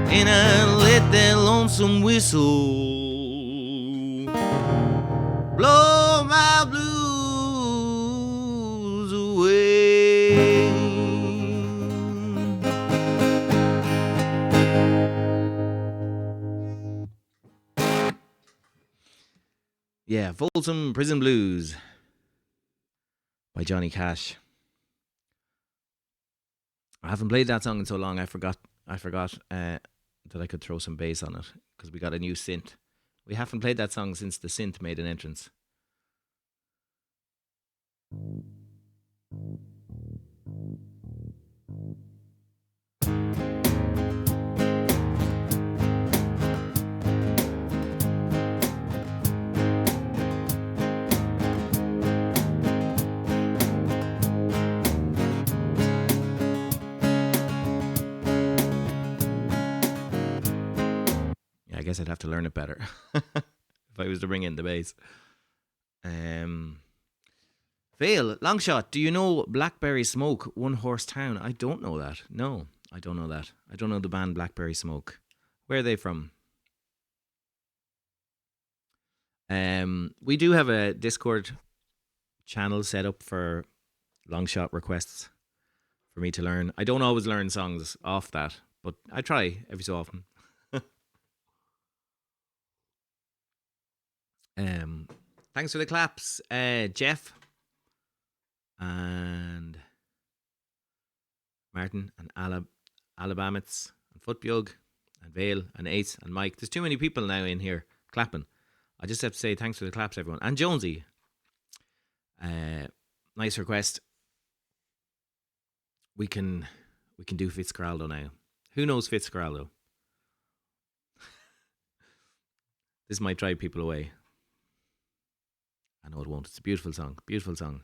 And I let that lonesome whistle blow my blues away. Yeah, Folsom Prison Blues by Johnny Cash. I haven't played that song in so long. I forgot that I could throw some bass on it because we got a new synth. We haven't played that song since the synth made an entrance. I guess I'd have to learn it better if I was to bring in the bass. Vale, Longshot, do you know Blackberry Smoke, One Horse Town? I don't know that. No, I don't know that. I don't know the band Blackberry Smoke. Where are they from? We do have a Discord channel set up for Longshot requests for me to learn. I don't always learn songs off that, but I try every so often. Thanks for the claps, Jeff and Martin and Alabamits and Footbjug and Vale and Ace and Mike. There's too many people now in here clapping. I just have to say thanks for the claps, everyone. And Jonesy, nice request. We can do Fitzcarraldo now. Who knows Fitzcarraldo? This might drive people away. I know it won't. It's a beautiful song. Beautiful song.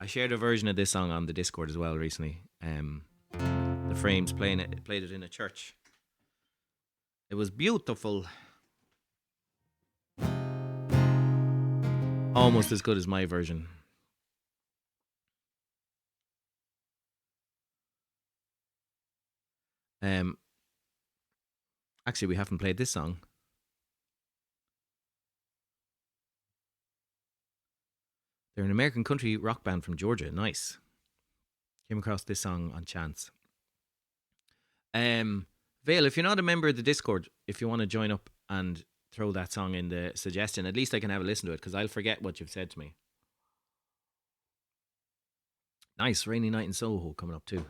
I shared a version of this song on the Discord as well recently. The Frames played it in a church. It was beautiful. Almost as good as my version. Actually, we haven't played this song. They're an American country rock band from Georgia. Nice. Came across this song on chance. Vale, if you're not a member of the Discord, if you want to join up and throw that song in the suggestion, at least I can have a listen to it because I'll forget what you've said to me. Nice. Rainy Night in Soho coming up too.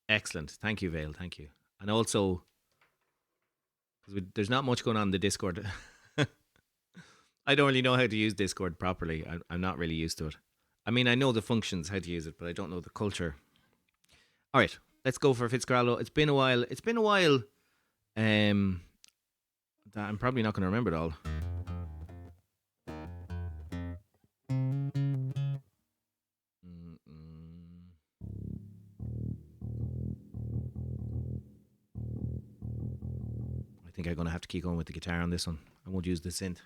Excellent. Thank you, Vale. Thank you. And also, because there's not much going on in the Discord. I don't really know how to use Discord properly. I'm not really used to it. I mean, I know the functions, how to use it, but I don't know the culture. All right, let's go for Fitzcarraldo. It's been a while. That I'm probably not going to remember it all. I think I'm going to have to keep going with the guitar on this one. I won't use the synth.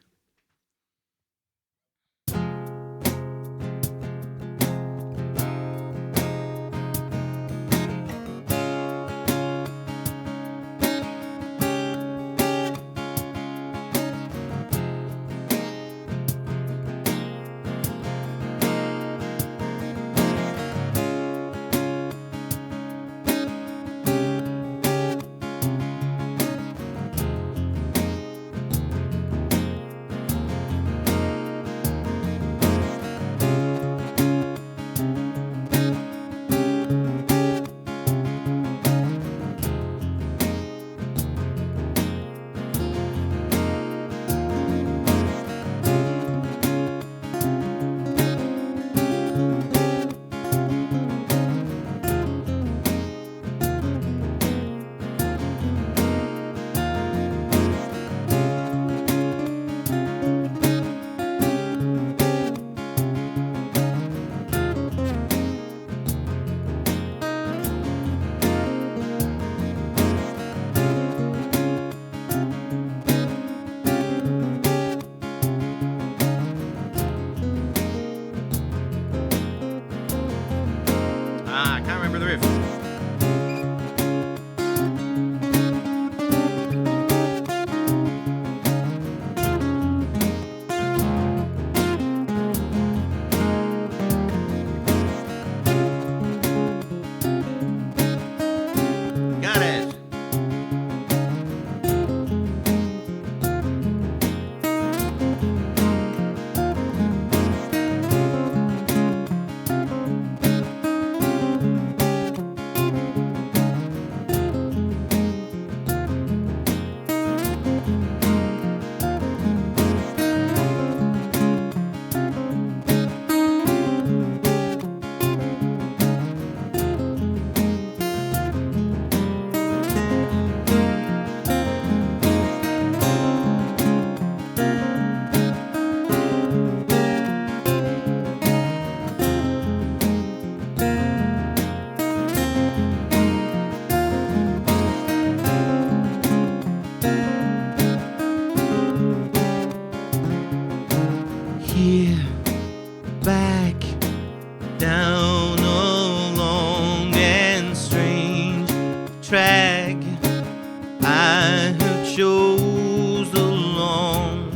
shows the long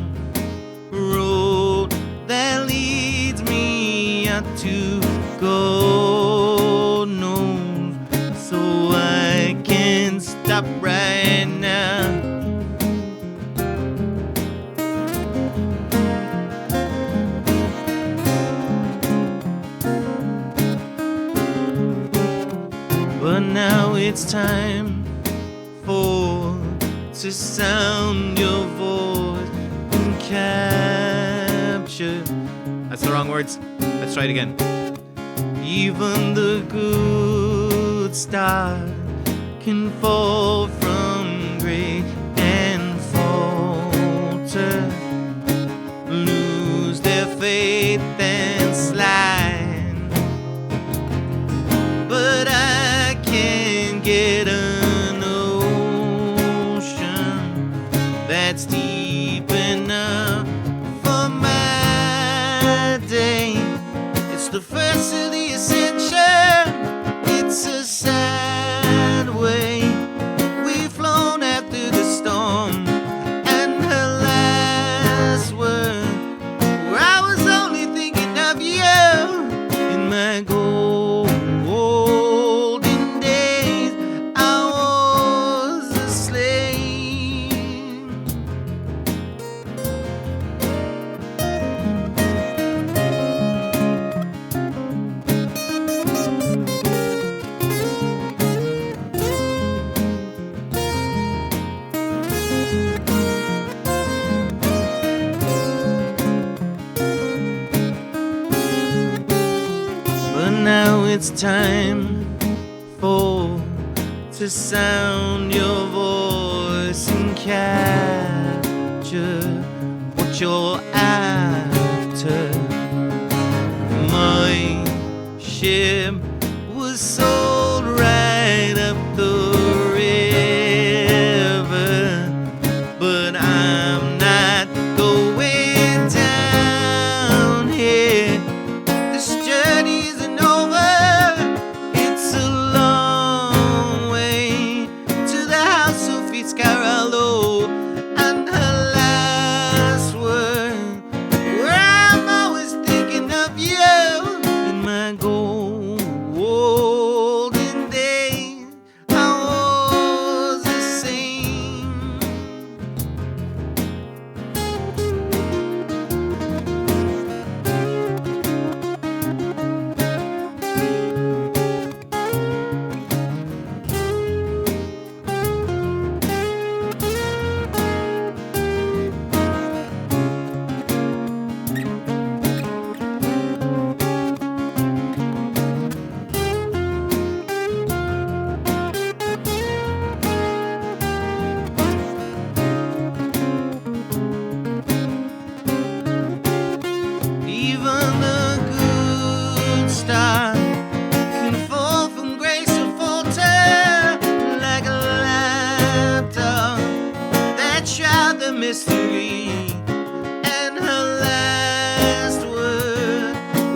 road that leads me out to God knows, so I can stop right now. But now it's time to sound your voice and capture. That's the wrong words. Let's try it again. Even the good stars can fall from grace and falter, lose their faith and slide. But I can't get an ocean that's deep enough for my day. It's the first of the ascension. It's a sad way. We've flown after the storm, and her last word, where I was only thinking of you in my golden days. I was a slave. But now it's time to sound your voice and capture what you're after. My ship was sold right up the river, but I'm not going down here. This journey isn't over. It's a long way to the house of Fitzcarraldo and her last word, where I'm always thinking of you in my golden days. I was the same. Even the good star can fall from grace and falter like a lapdog that shroud the mystery. And her last word,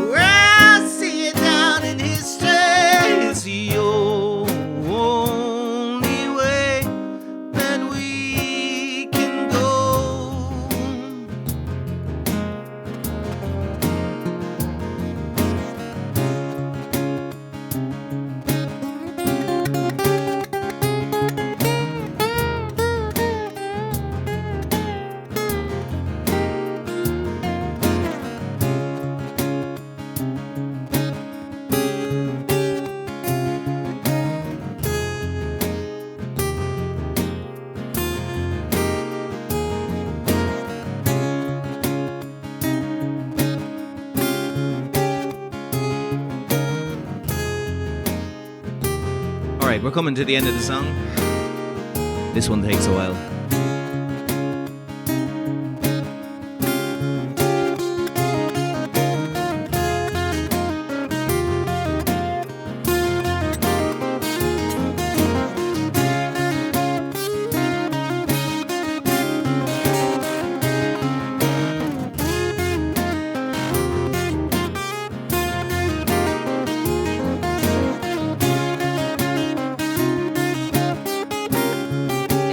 where I see it down in history, is the only way that we can go. All right, we're coming to the end of the song. This one takes a while.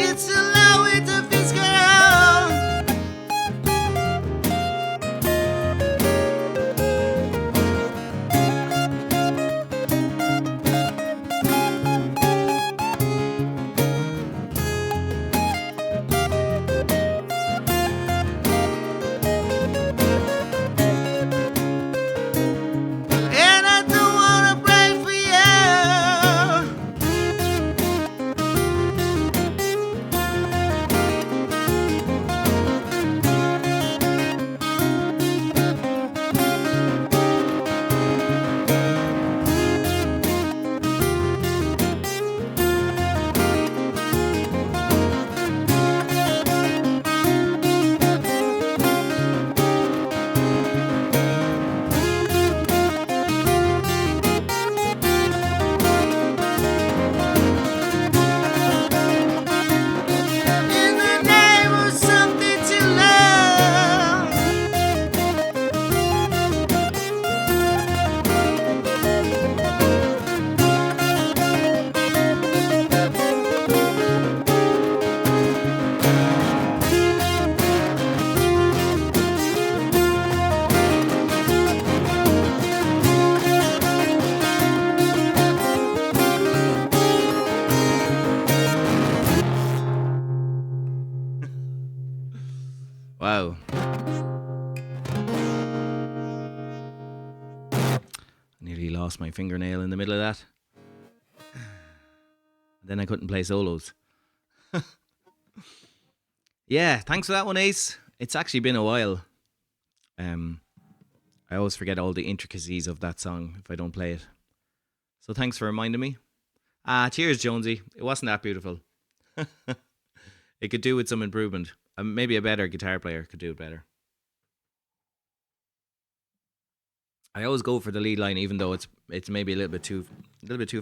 It's a Wow. Nearly lost my fingernail in the middle of that. Then I couldn't play solos. Yeah, thanks for that one, Ace. It's actually been a while. I always forget all the intricacies of that song if I don't play it. So thanks for reminding me. Cheers, Jonesy. It wasn't that beautiful. It could do with some improvement. Maybe a better guitar player could do it better. I always go for the lead line, even though it's maybe a little bit too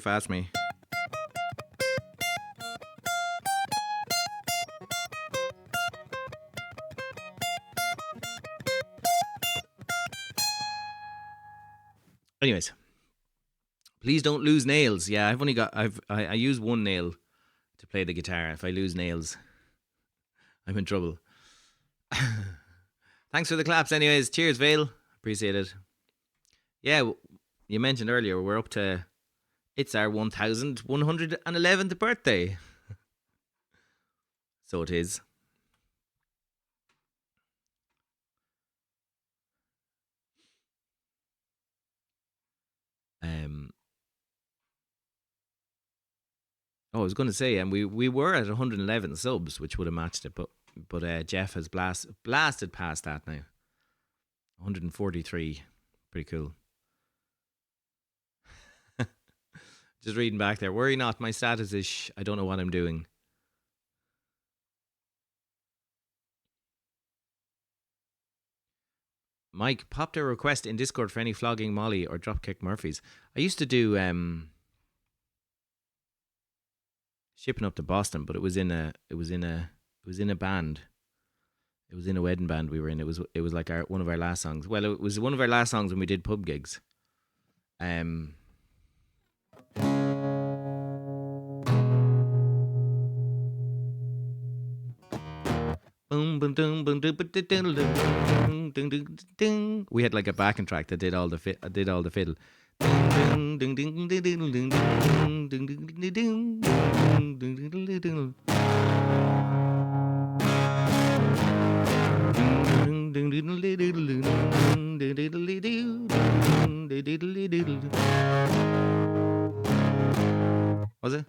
fast for me. Anyways, please don't lose nails. Yeah, I use one nail to play the guitar. If I lose nails, I'm in trouble. Thanks for the claps, anyways. Cheers, Vale. Appreciate it. Yeah, you mentioned earlier we're up to. It's our 1111th birthday. So it is. I was going to say, and we were at 111 subs, which would have matched it, but Jeff has blasted past that now. 143, pretty cool. Just reading back there. Worry not, my status is I don't know what I'm doing. Mike popped a request in Discord for any flogging Molly or Dropkick Murphys. I used to do shipping up to Boston, but it was in a band. It was in a wedding band we were in. It was like one of our last songs. Well, it was one of our last songs when we did pub gigs. We had like a backing track that did all the fiddle. Was it?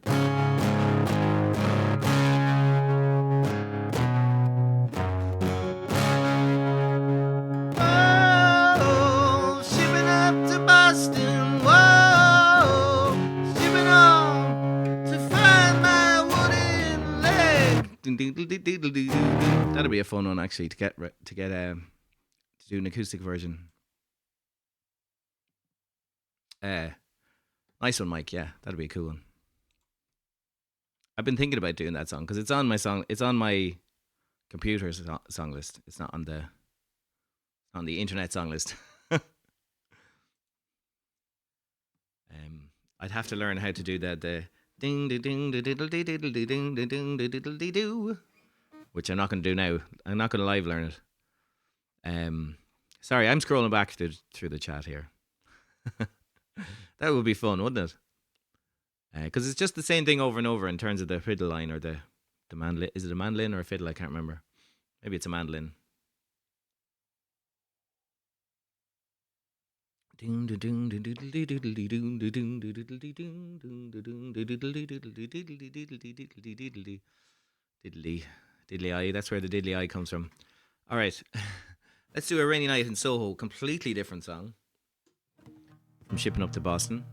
Oh, shipping up to Boston. Whoa, shipping on to find my wooden leg. That'd be a fun one actually to do an acoustic version. Nice one, Mike. Yeah, that'd be a cool one. I've been thinking about doing that song because it's on my computer song list. It's not on the internet song list. I'd have to learn how to do the ding ding ding ding ding ding ding ding ding, which I'm not going to do now. I'm not going to live learn it. Sorry, I'm scrolling back through the chat here. That would be fun, wouldn't it? Because it's just the same thing over and over in terms of the fiddle line or the mandolin. Is it a mandolin or a fiddle? I can't remember. Maybe it's a mandolin. Diddly eye. That's where the diddly eye comes from. All right, let's do A Rainy Night in Soho. Completely different song from Shipping Up to Boston.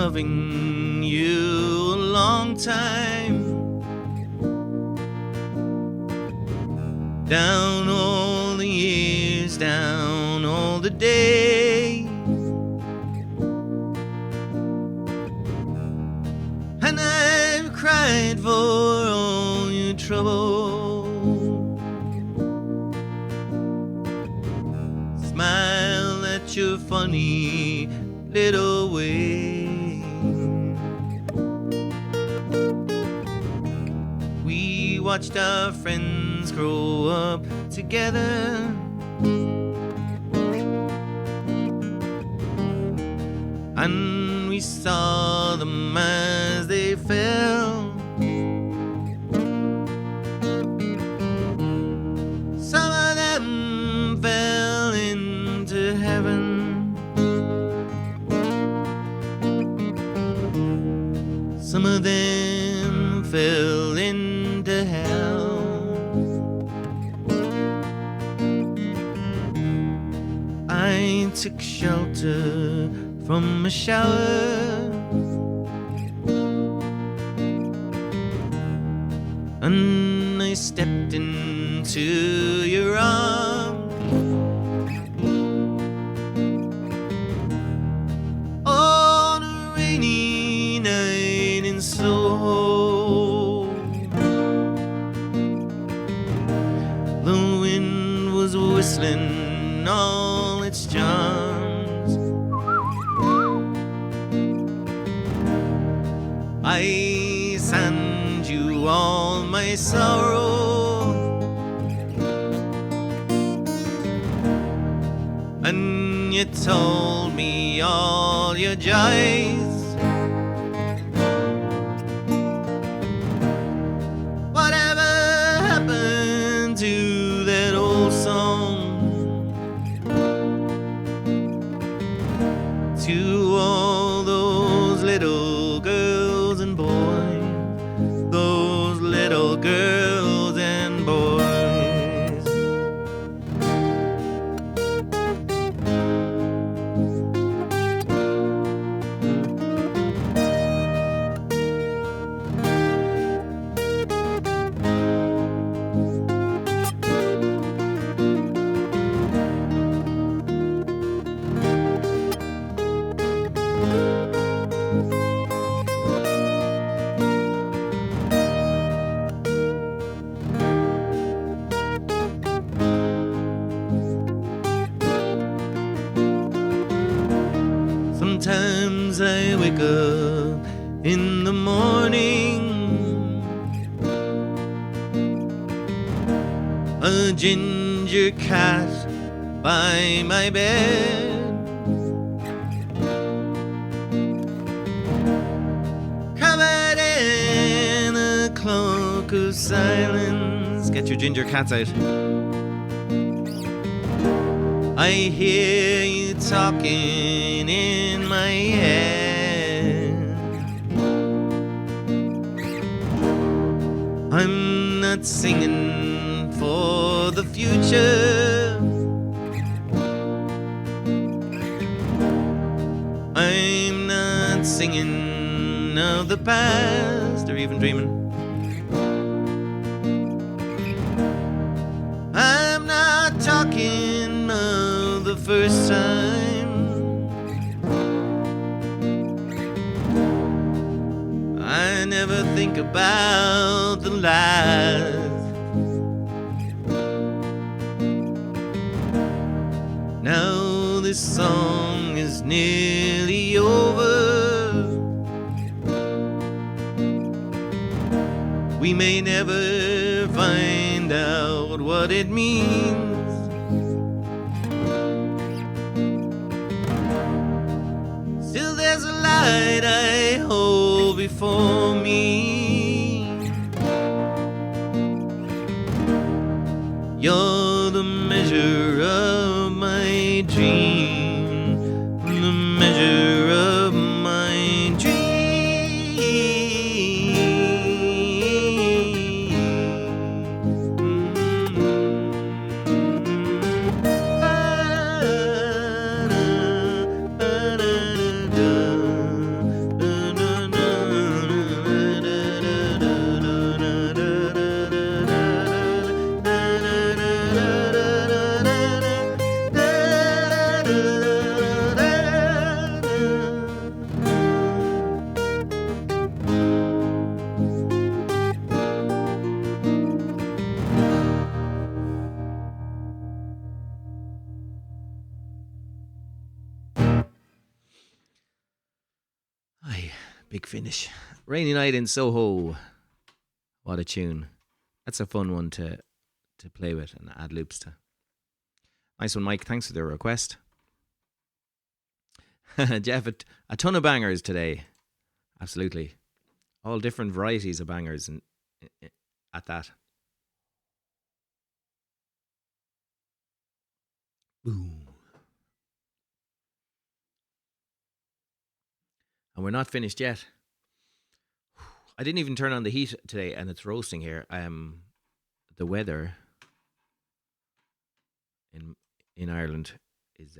loving you a long time. Down all the years, down all the days, and I've cried for all your trouble. Smile at your funny little way. We watched our friends grow up together, and we saw them as they fell. Some of them fell into heaven, some of them fell into hell. I took shelter from a shower, and I stepped into your arms. On a rainy night in Soho, the wind was whistling all its charms. I send you all my sorrow, and you told me all your joys. Whatever happened to that old song? To all those little girls and boys, those little girls and boys. Sometimes I wake up in the morning, a ginger cat by my bed, covered in a cloak of silence. Get your ginger cats out. I hear you talking in my head. I'm not singing for the future, I'm not singing of the past or even dreaming. I'm not talking of the first time, I never think about the last. Now this song is nearly over. We may never find out what it means. Still there's a light I hold before me. You're the measure of my dream, the measure of my dream. Aye, big finish. Rainy Night in Soho. What a tune. That's a fun one to play with and add loops to. Nice one, Mike. Thanks for the request. Jeff, a ton of bangers today. Absolutely. All different varieties of bangers and at that. Boom. And we're not finished yet. I didn't even turn on the heat today, and it's roasting here. The weather in Ireland is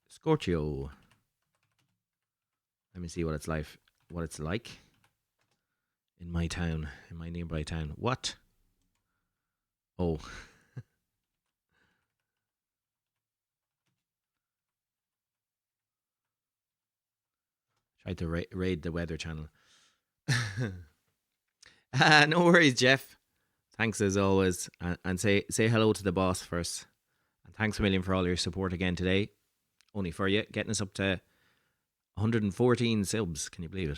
scorchio. Let me see what it's like. What it's like in my town, in my nearby town. What? Oh. Tried to raid the weather channel. No worries, Jeff. Thanks as always, and say hello to the boss first. And thanks a million for all your support again today. Only for you, getting us up to 114 subs. Can you believe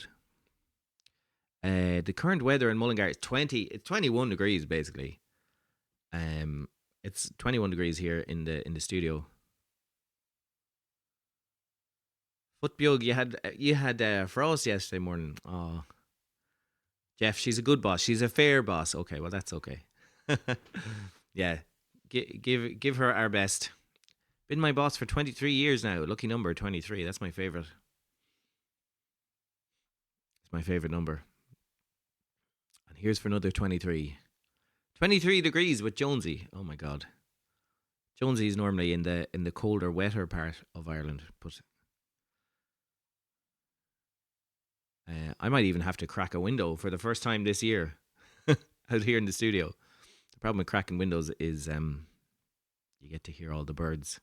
it? The current weather in Mullingar is 21 degrees basically. It's 21 degrees here in the studio. Footbug, you had frost yesterday morning. Oh, Jeff, she's a good boss. She's a fair boss. Okay, well that's okay. Yeah, give her our best. Been my boss for 23 years now. Lucky number 23. That's my favorite. It's my favorite number. And here's for another 23. 23 degrees with Jonesy. Oh my God. Jonesy is normally in the colder, wetter part of Ireland, but I might even have to crack a window for the first time this year out here in the studio. The problem with cracking windows is you get to hear all the birds.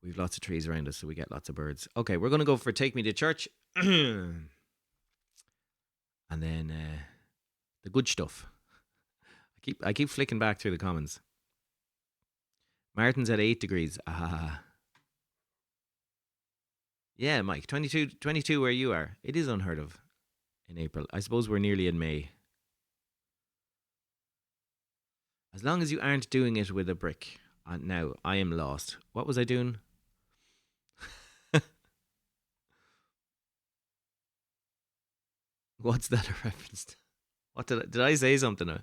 We've lots of trees around us, so we get lots of birds. Okay, we're going to go for Take Me to Church. And then the good stuff. I keep flicking back through the comments. Martin's at 8 degrees. Yeah, Mike, 22 where you are. It is unheard of in April. I suppose we're nearly in May. As long as you aren't doing it with a brick. Now, I am lost. What was I doing? What's that a reference to? What did I say something?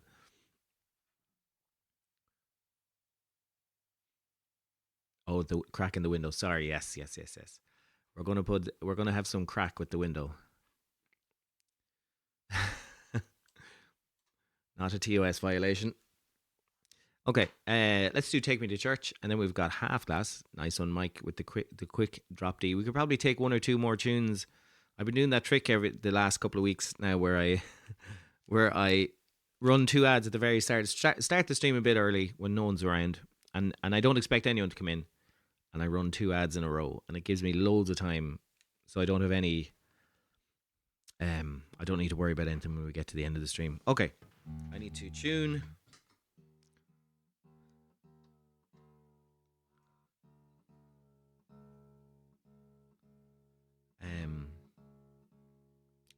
Oh, the crack in the window. Sorry. Yes. We're gonna have some crack with the window. Not a TOS violation. Okay, let's do Take Me to Church, and then we've got Half Glass. Nice one, Mike, with the quick drop D. We could probably take one or two more tunes. I've been doing that trick the last couple of weeks now, where I run 2 ads at the very start. Start the stream a bit early when no one's around, and I don't expect anyone to come in, and I run 2 ads in a row, and it gives me loads of time, so I don't have any. I don't need to worry about anything when we get to the end of the stream. Okay, I need to tune.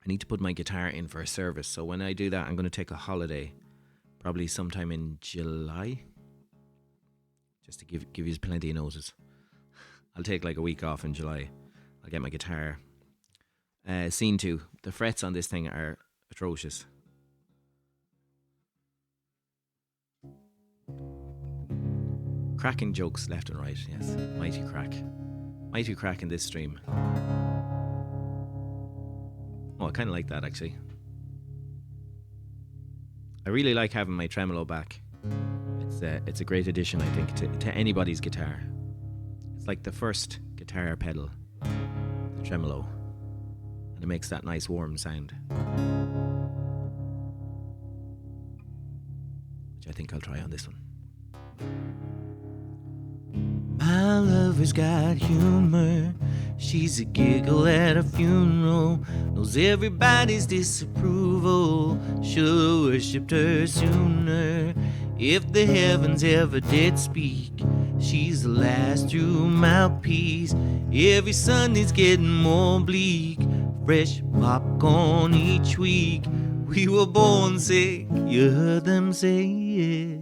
I need to put my guitar in for a service, so when I do that, I'm going to take a holiday, probably sometime in July, just to give you plenty of notice. I'll take like a week off in July. I'll get my guitar. Scene 2. The frets on this thing are atrocious. Cracking jokes left and right, yes. Mighty crack in this stream. Oh, I kind of like that, actually. I really like having my tremolo back. It's a great addition, I think, to anybody's guitar. It's like the first guitar pedal, the tremolo. And it makes that nice warm sound. Which I think I'll try on this one. My lover's got humor. She's a giggle at a funeral. Knows everybody's disapproval. Should've worshipped her sooner. If the heavens ever did speak, she's the last true mouthpiece. Every Sunday's getting more bleak. fresh popcorn each week. We were born sick, you heard them say it.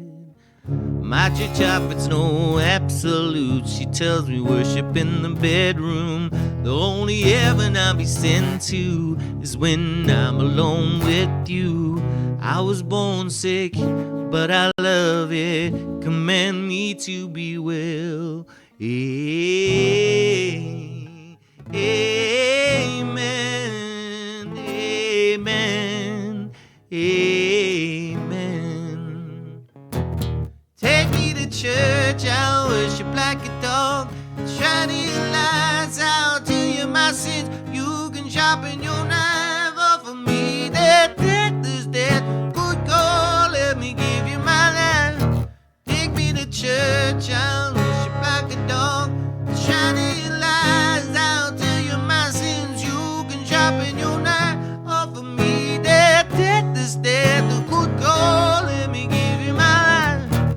My church it's no absolute. She tells me worship in the bedroom. The only heaven I'll be sent to is when I'm alone with you. I was born sick, but I love it. Command me to be well. Amen. Amen. Amen. Take me to church, I'll worship like a dog. Shine your lights out to you, my sins. You can sharpen your knife off of me. That death is dead. Good God, let me give you my life. Take me to church, I'll worship like a dog. Shine your lights out to you, my sins. You can sharpen your knife off of me. That death is dead. Good God, let me give you my life.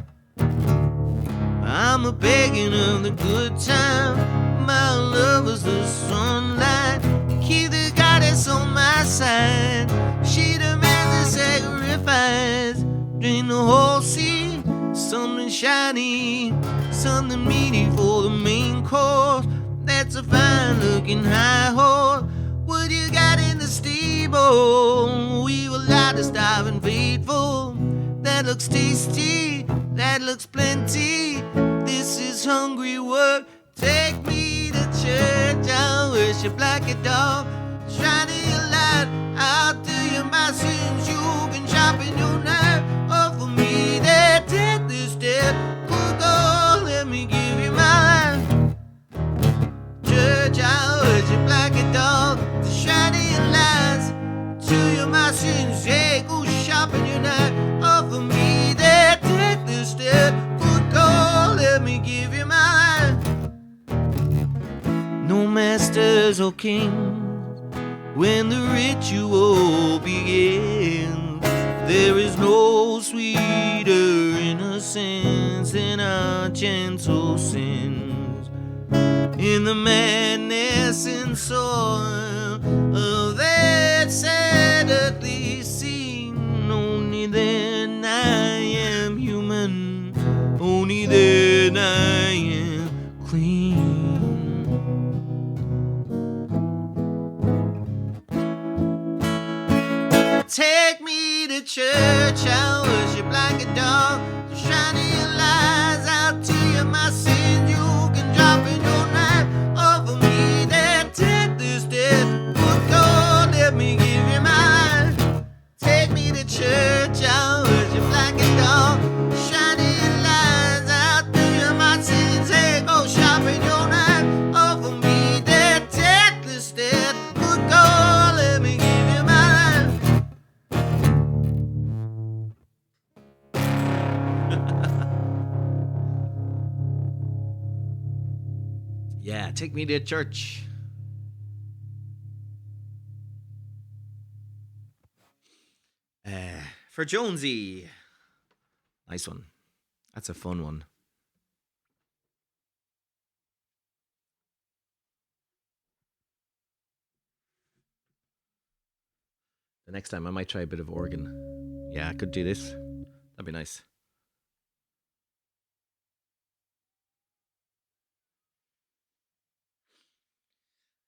I'm a begging of the good time. My love is the sunlight. Keep the goddess on my side. She demands a sacrifice. Drain the whole sea. Something shiny, something meaty for the main course. That's a fine looking high horse. What you got in the stable? We will light a starving faithful. That looks tasty, that looks plenty. This is hungry work. Take me to church, I'll worship like a dog. Shining your light out to you, my sins. You can sharpen your knife off of me. That death is dead. Good God, let me give you my life. Church, I'll worship like a dog. Shining your lights to you, my sins. Yeah, go sharpen your knife off of me. That death is dead. Good God, let me give you my life. No masters or kings when the ritual begins. There is no sweeter innocence than our gentle sins. In the madness and soil of that sad earthly scene, only then I am human, only then I am clean. Take me to church, I'll worship like a dog. Shining your lights out to you, my sins. You can drop in your knife off of me. That death is dead. Good God, let me give you my life. Take me to church, I'll worship like a dog. Shining your lights out to you, my sins. Hey, go sharpen your knife off of me. That death is dead. Good God, let me give you my life. Yeah, take me to church. For Jonesy. Nice one. That's a fun one. The next time I might try a bit of organ. Yeah, I could do this. That'd be nice.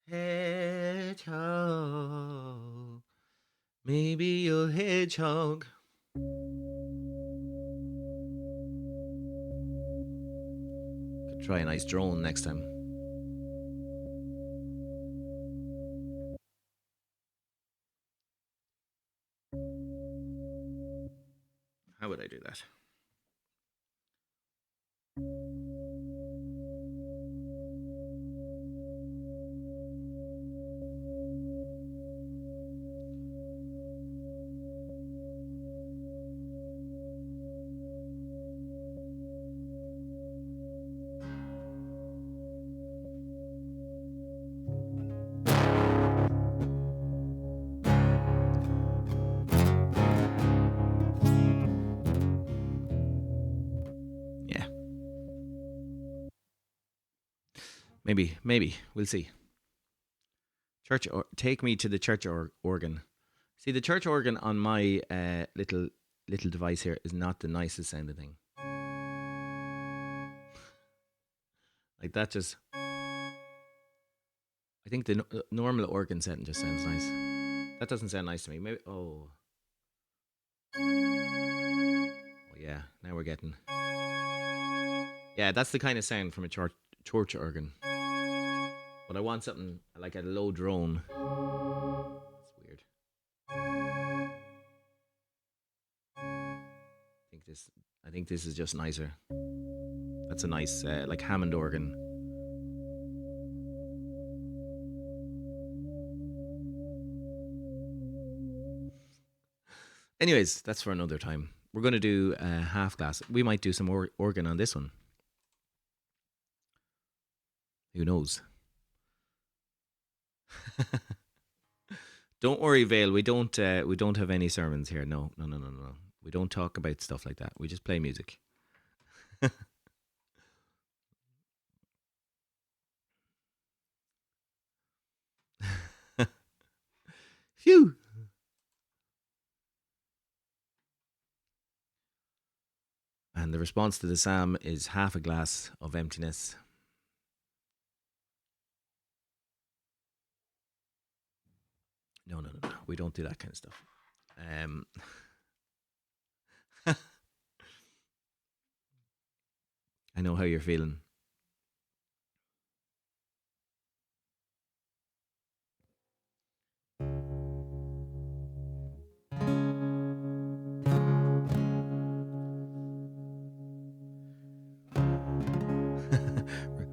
Hedgehog. Maybe you're hedgehog. Could try a nice drone next time. How would I do that? Maybe. We'll see. Take me to the church organ. See, the church organ on my little device here is not the nicest sounding thing. Like that just... I think the normal organ setting just sounds nice. That doesn't sound nice to me. Maybe... Oh, yeah. Now we're getting... Yeah, that's the kind of sound from a church organ. But I want something like a low drone. That's weird. I think this is just nicer. That's a nice, like Hammond organ. Anyways, that's for another time. We're going to do half glass. We might do some organ on this one. Who knows? Don't worry, Vale. We don't have any sermons here. No. We don't talk about stuff like that. We just play music. Phew. And the response to the psalm is half a glass of emptiness. No. We don't do that kind of stuff. I know how you're feeling.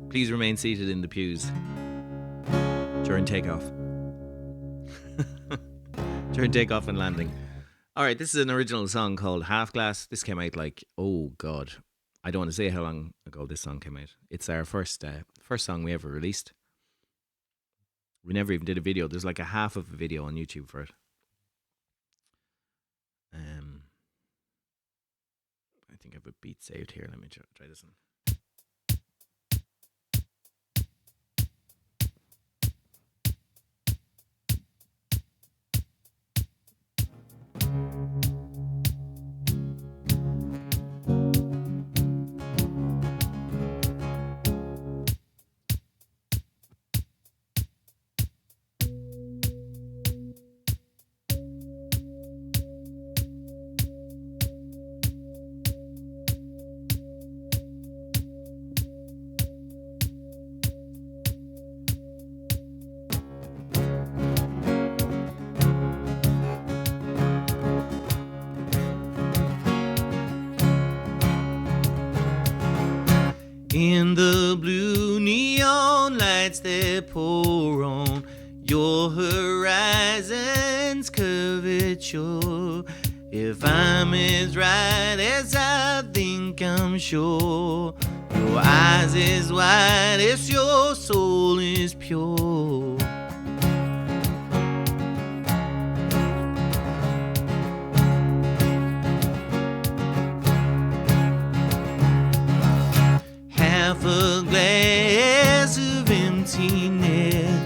Please remain seated in the pews during takeoff. During takeoff and landing. All right, this is an original song called Half Glass. This came out like, oh God, I don't want to say how long ago this song came out. It's our first song we ever released. We never even did a video. There's like a half of a video on YouTube for it. I think I have a beat saved here. Let me try this one. In the blue neon lights that pour on your horizon's curvature, if I'm as right as I think I'm sure, your eyes as wide as your soul is pure. Half a glass of emptiness,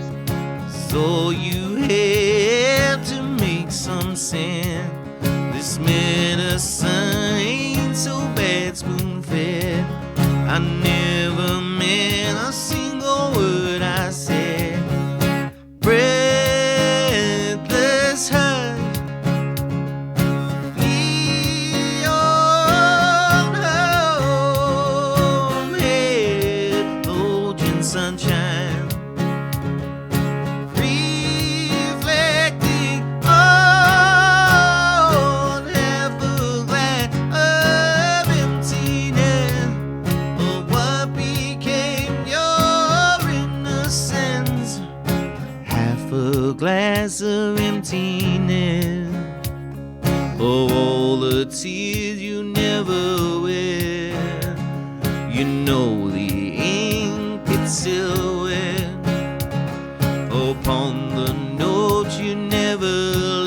so you have to make some sense. This medicine ain't so bad, spoon-fed. I never meant a single word I said. Breathless hush, neon home, halogen sunshine, reflecting on half a glass of emptiness, of what became your innocence. Half a glass of emptiness, of all the tears you never wear. You know the ink, it's silhouette upon the note you never left.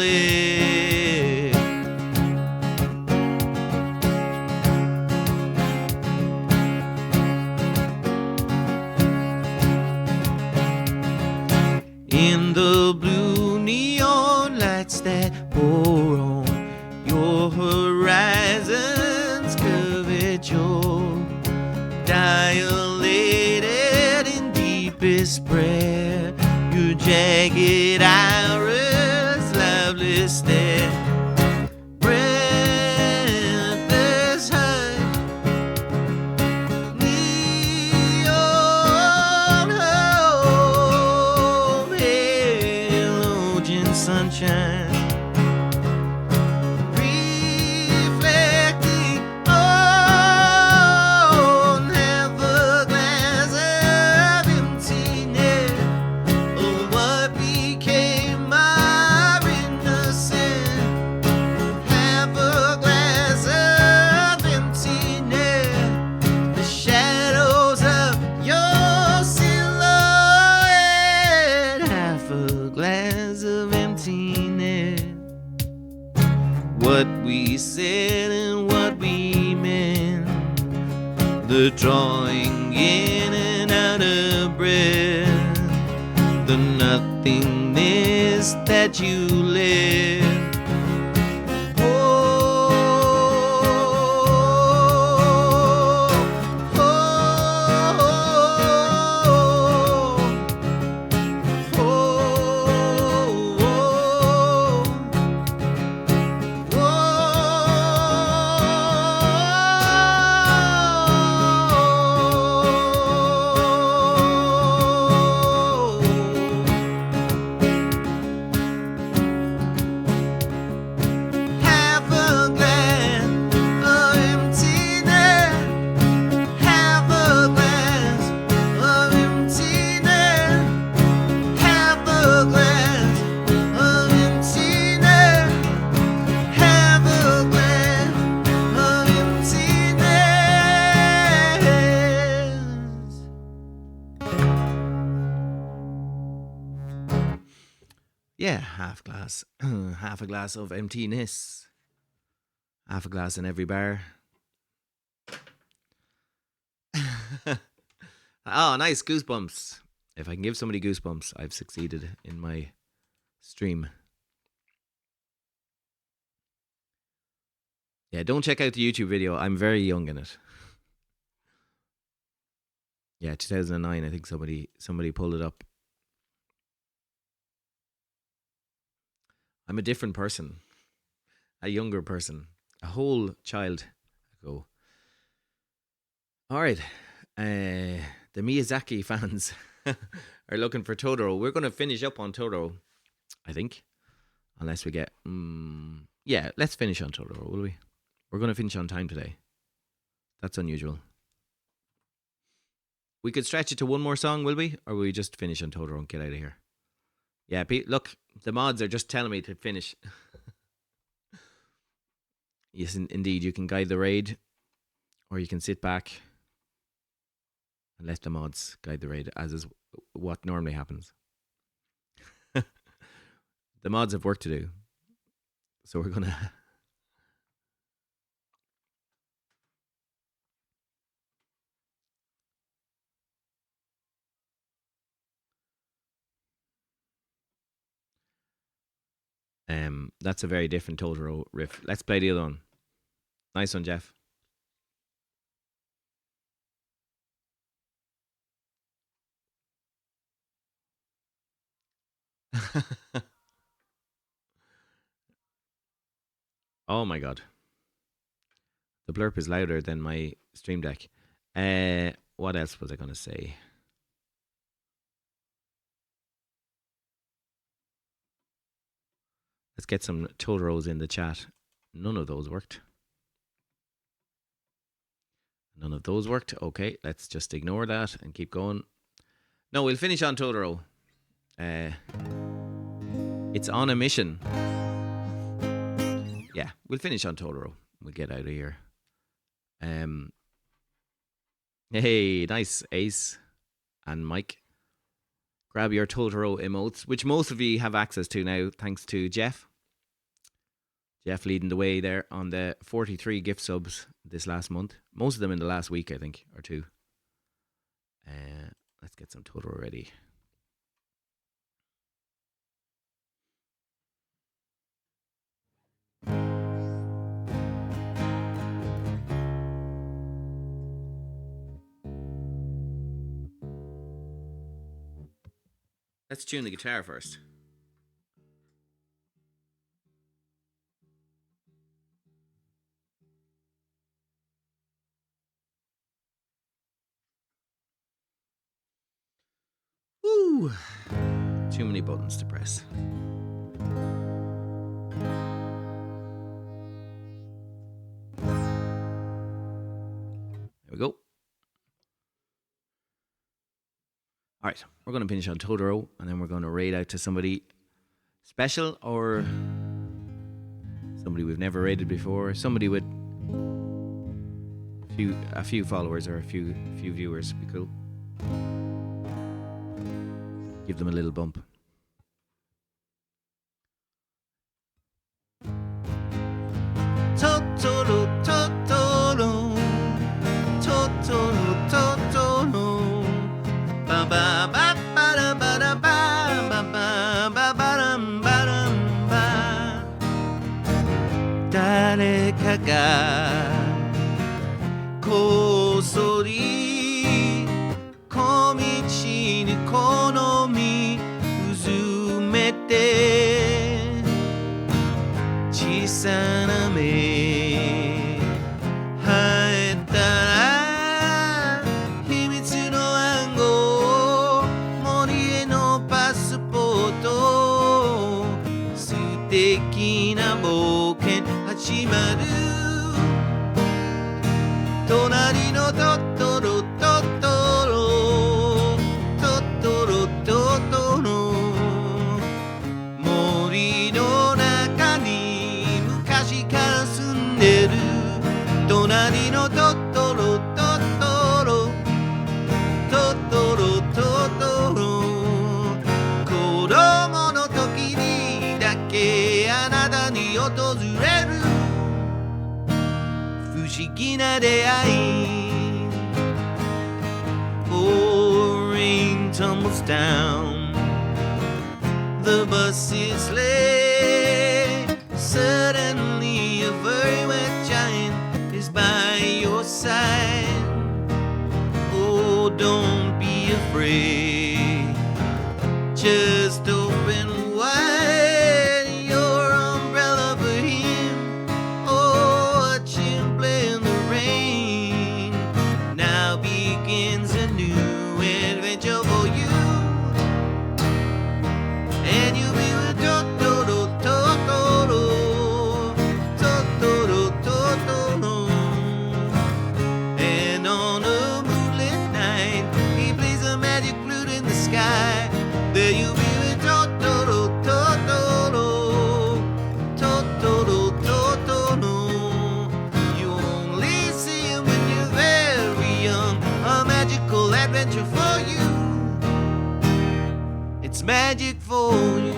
In the neon lights that pour on your horizons, curvature, dilated in deepest prayer, your jagged iris, lovely stare, breathless hush, neon hope, halogen sunshine. What we said and what we meant, the drawing in and out of breath, the nothingness that you left. Yeah, half glass. Half a glass of emptiness. Half a glass in every bar. Oh, nice. Goosebumps. If I can give somebody goosebumps, I've succeeded in my stream. Yeah, don't check out the YouTube video. I'm very young in it. Yeah, 2009. I think somebody pulled it up. I'm a different person. A younger person. A whole child ago. All right. The Miyazaki fans are looking for Totoro. We're going to finish up on Totoro, I think. Unless we get... yeah, let's finish on Totoro, will we? We're going to finish on time today. That's unusual. We could stretch it to one more song, will we? Or will we just finish on Totoro and get out of here? Yeah, Pete, look, the mods are just telling me to finish. Yes, indeed, you can guide the raid, or you can sit back and let the mods guide the raid, as is what normally happens. The mods have work to do, so we're gonna... That's a very different Totoro riff. Let's play the other one. Nice one, Jeff. Oh my god. The blurp is louder than my stream deck. What else was I going to say? Let's get some Totoros in the chat. None of those worked. None of those worked. Okay, let's just ignore that and keep going. No, we'll finish on Totoro. It's on a mission. Yeah, we'll finish on Totoro. We'll get out of here. Hey, nice, Ace and Mike. Grab your Totoro emotes, which most of you have access to now, thanks to Jeff. Jeff leading the way there on the 43 gift subs this last month. Most of them in the last week, I think, or two. Let's get some Totoro ready. Let's tune the guitar first. Woo! Too many buttons to press. There we go. All right, we're going to finish on Totoro, and then we're going to raid out to somebody special or somebody we've never raided before, somebody with a few followers or a few viewers. Be cool. Give them a little bump. Totoro, Totoro, Totoro, Totoro. Ba ba ba ba da ba da ba ba ba ba ba dum ba dum ba. 誰かがこっそり小道に好みうずめて小さな目生えたら秘密の暗号森へのパスポート素敵な冒険始まる隣のトトロトトロトトロトトロ森の中に昔から住んでる隣のトトロトトロトトロトトロ子供の時にだけあなたに訪れる不思議な出会い Oh, rain tumbles down The bus is late Suddenly a very wet giant is by your side Oh, don't be afraid Just open wide your umbrella for him Oh, watch him play in the rain Now begins a new adventure for you And you'll be with Totoro, Totoro Totoro, Totoro And on a moonlit night He plays a magic flute in the sky There you'll be with Totoro, Totoro Totoro, Totoro You only see him when you're very young A magical adventure for you It's magic for you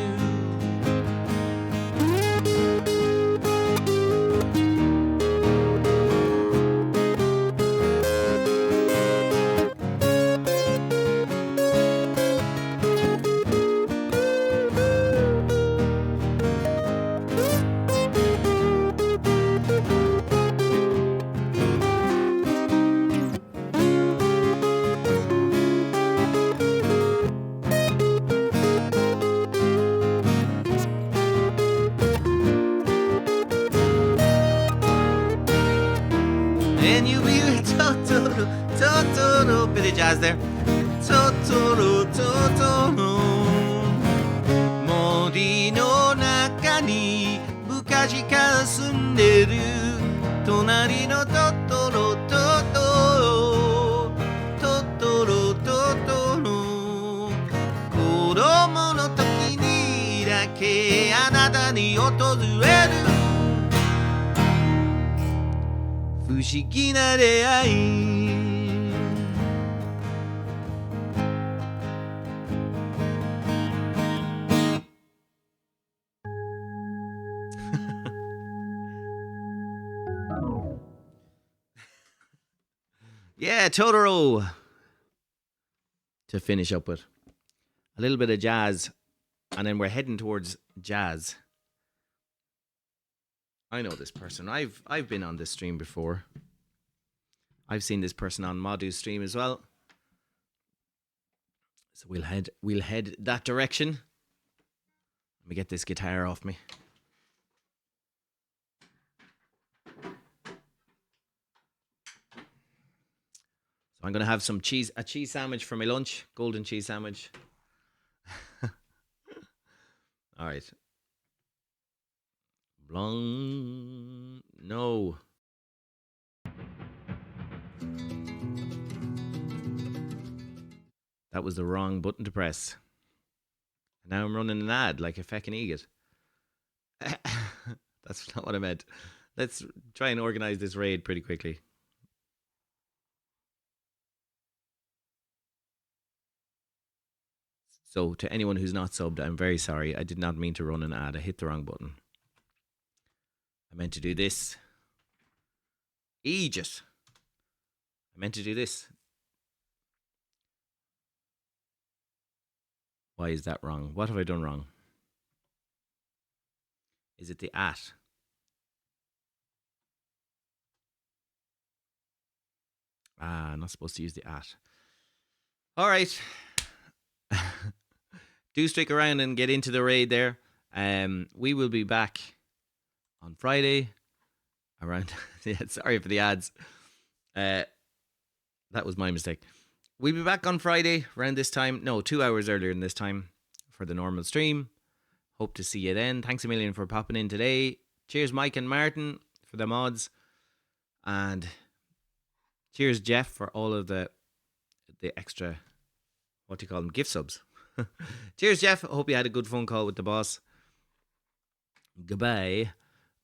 And you be with Totoro, Totoro Bit of jazz there Totoro, Totoro 森の中に昔から住んでる隣のトトロトトロトトロトトロ子供の時にだけあなたに訪れる不思議な出会い Yeah, Totoro. To finish up with a little bit of jazz, and then we're heading towards jazz. I know this person. I've been on this stream before. I've seen this person on Madu's stream as well. So we'll head that direction. Let me get this guitar off me. So I'm gonna have a cheese sandwich for my lunch, golden cheese sandwich. All right. Blanc. No. That was the wrong button to press. Now I'm running an ad like a feckin' egot. That's not what I meant. Let's try and organize this raid pretty quickly. So to anyone who's not subbed, I'm very sorry. I did not mean to run an ad. I hit the wrong button. I meant to do this. Aegis. I meant to do this. Why is that wrong? What have I done wrong? Is it the at? I'm not supposed to use the at. All right. Do stick around and get into the raid there. We will be back on Friday around. Yeah, sorry for the ads. That was my mistake. We'll be back on Friday around this time. No, 2 hours earlier than this time for the normal stream. Hope to see you then. Thanks a million for popping in today. Cheers, Mike and Martin, for the mods. And cheers, Jeff, for all of the extra, what do you call them, gift subs. Cheers, Jeff. I hope you had a good phone call with the boss. Goodbye.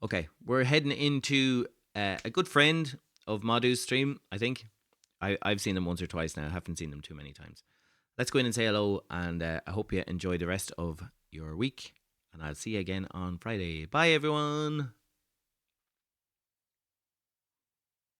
Okay, we're heading into a good friend of Madu's stream, I think. I've seen them once or twice now. I haven't seen them too many times. Let's go in and say hello, and I hope you enjoy the rest of your week. And I'll see you again on Friday. Bye, everyone.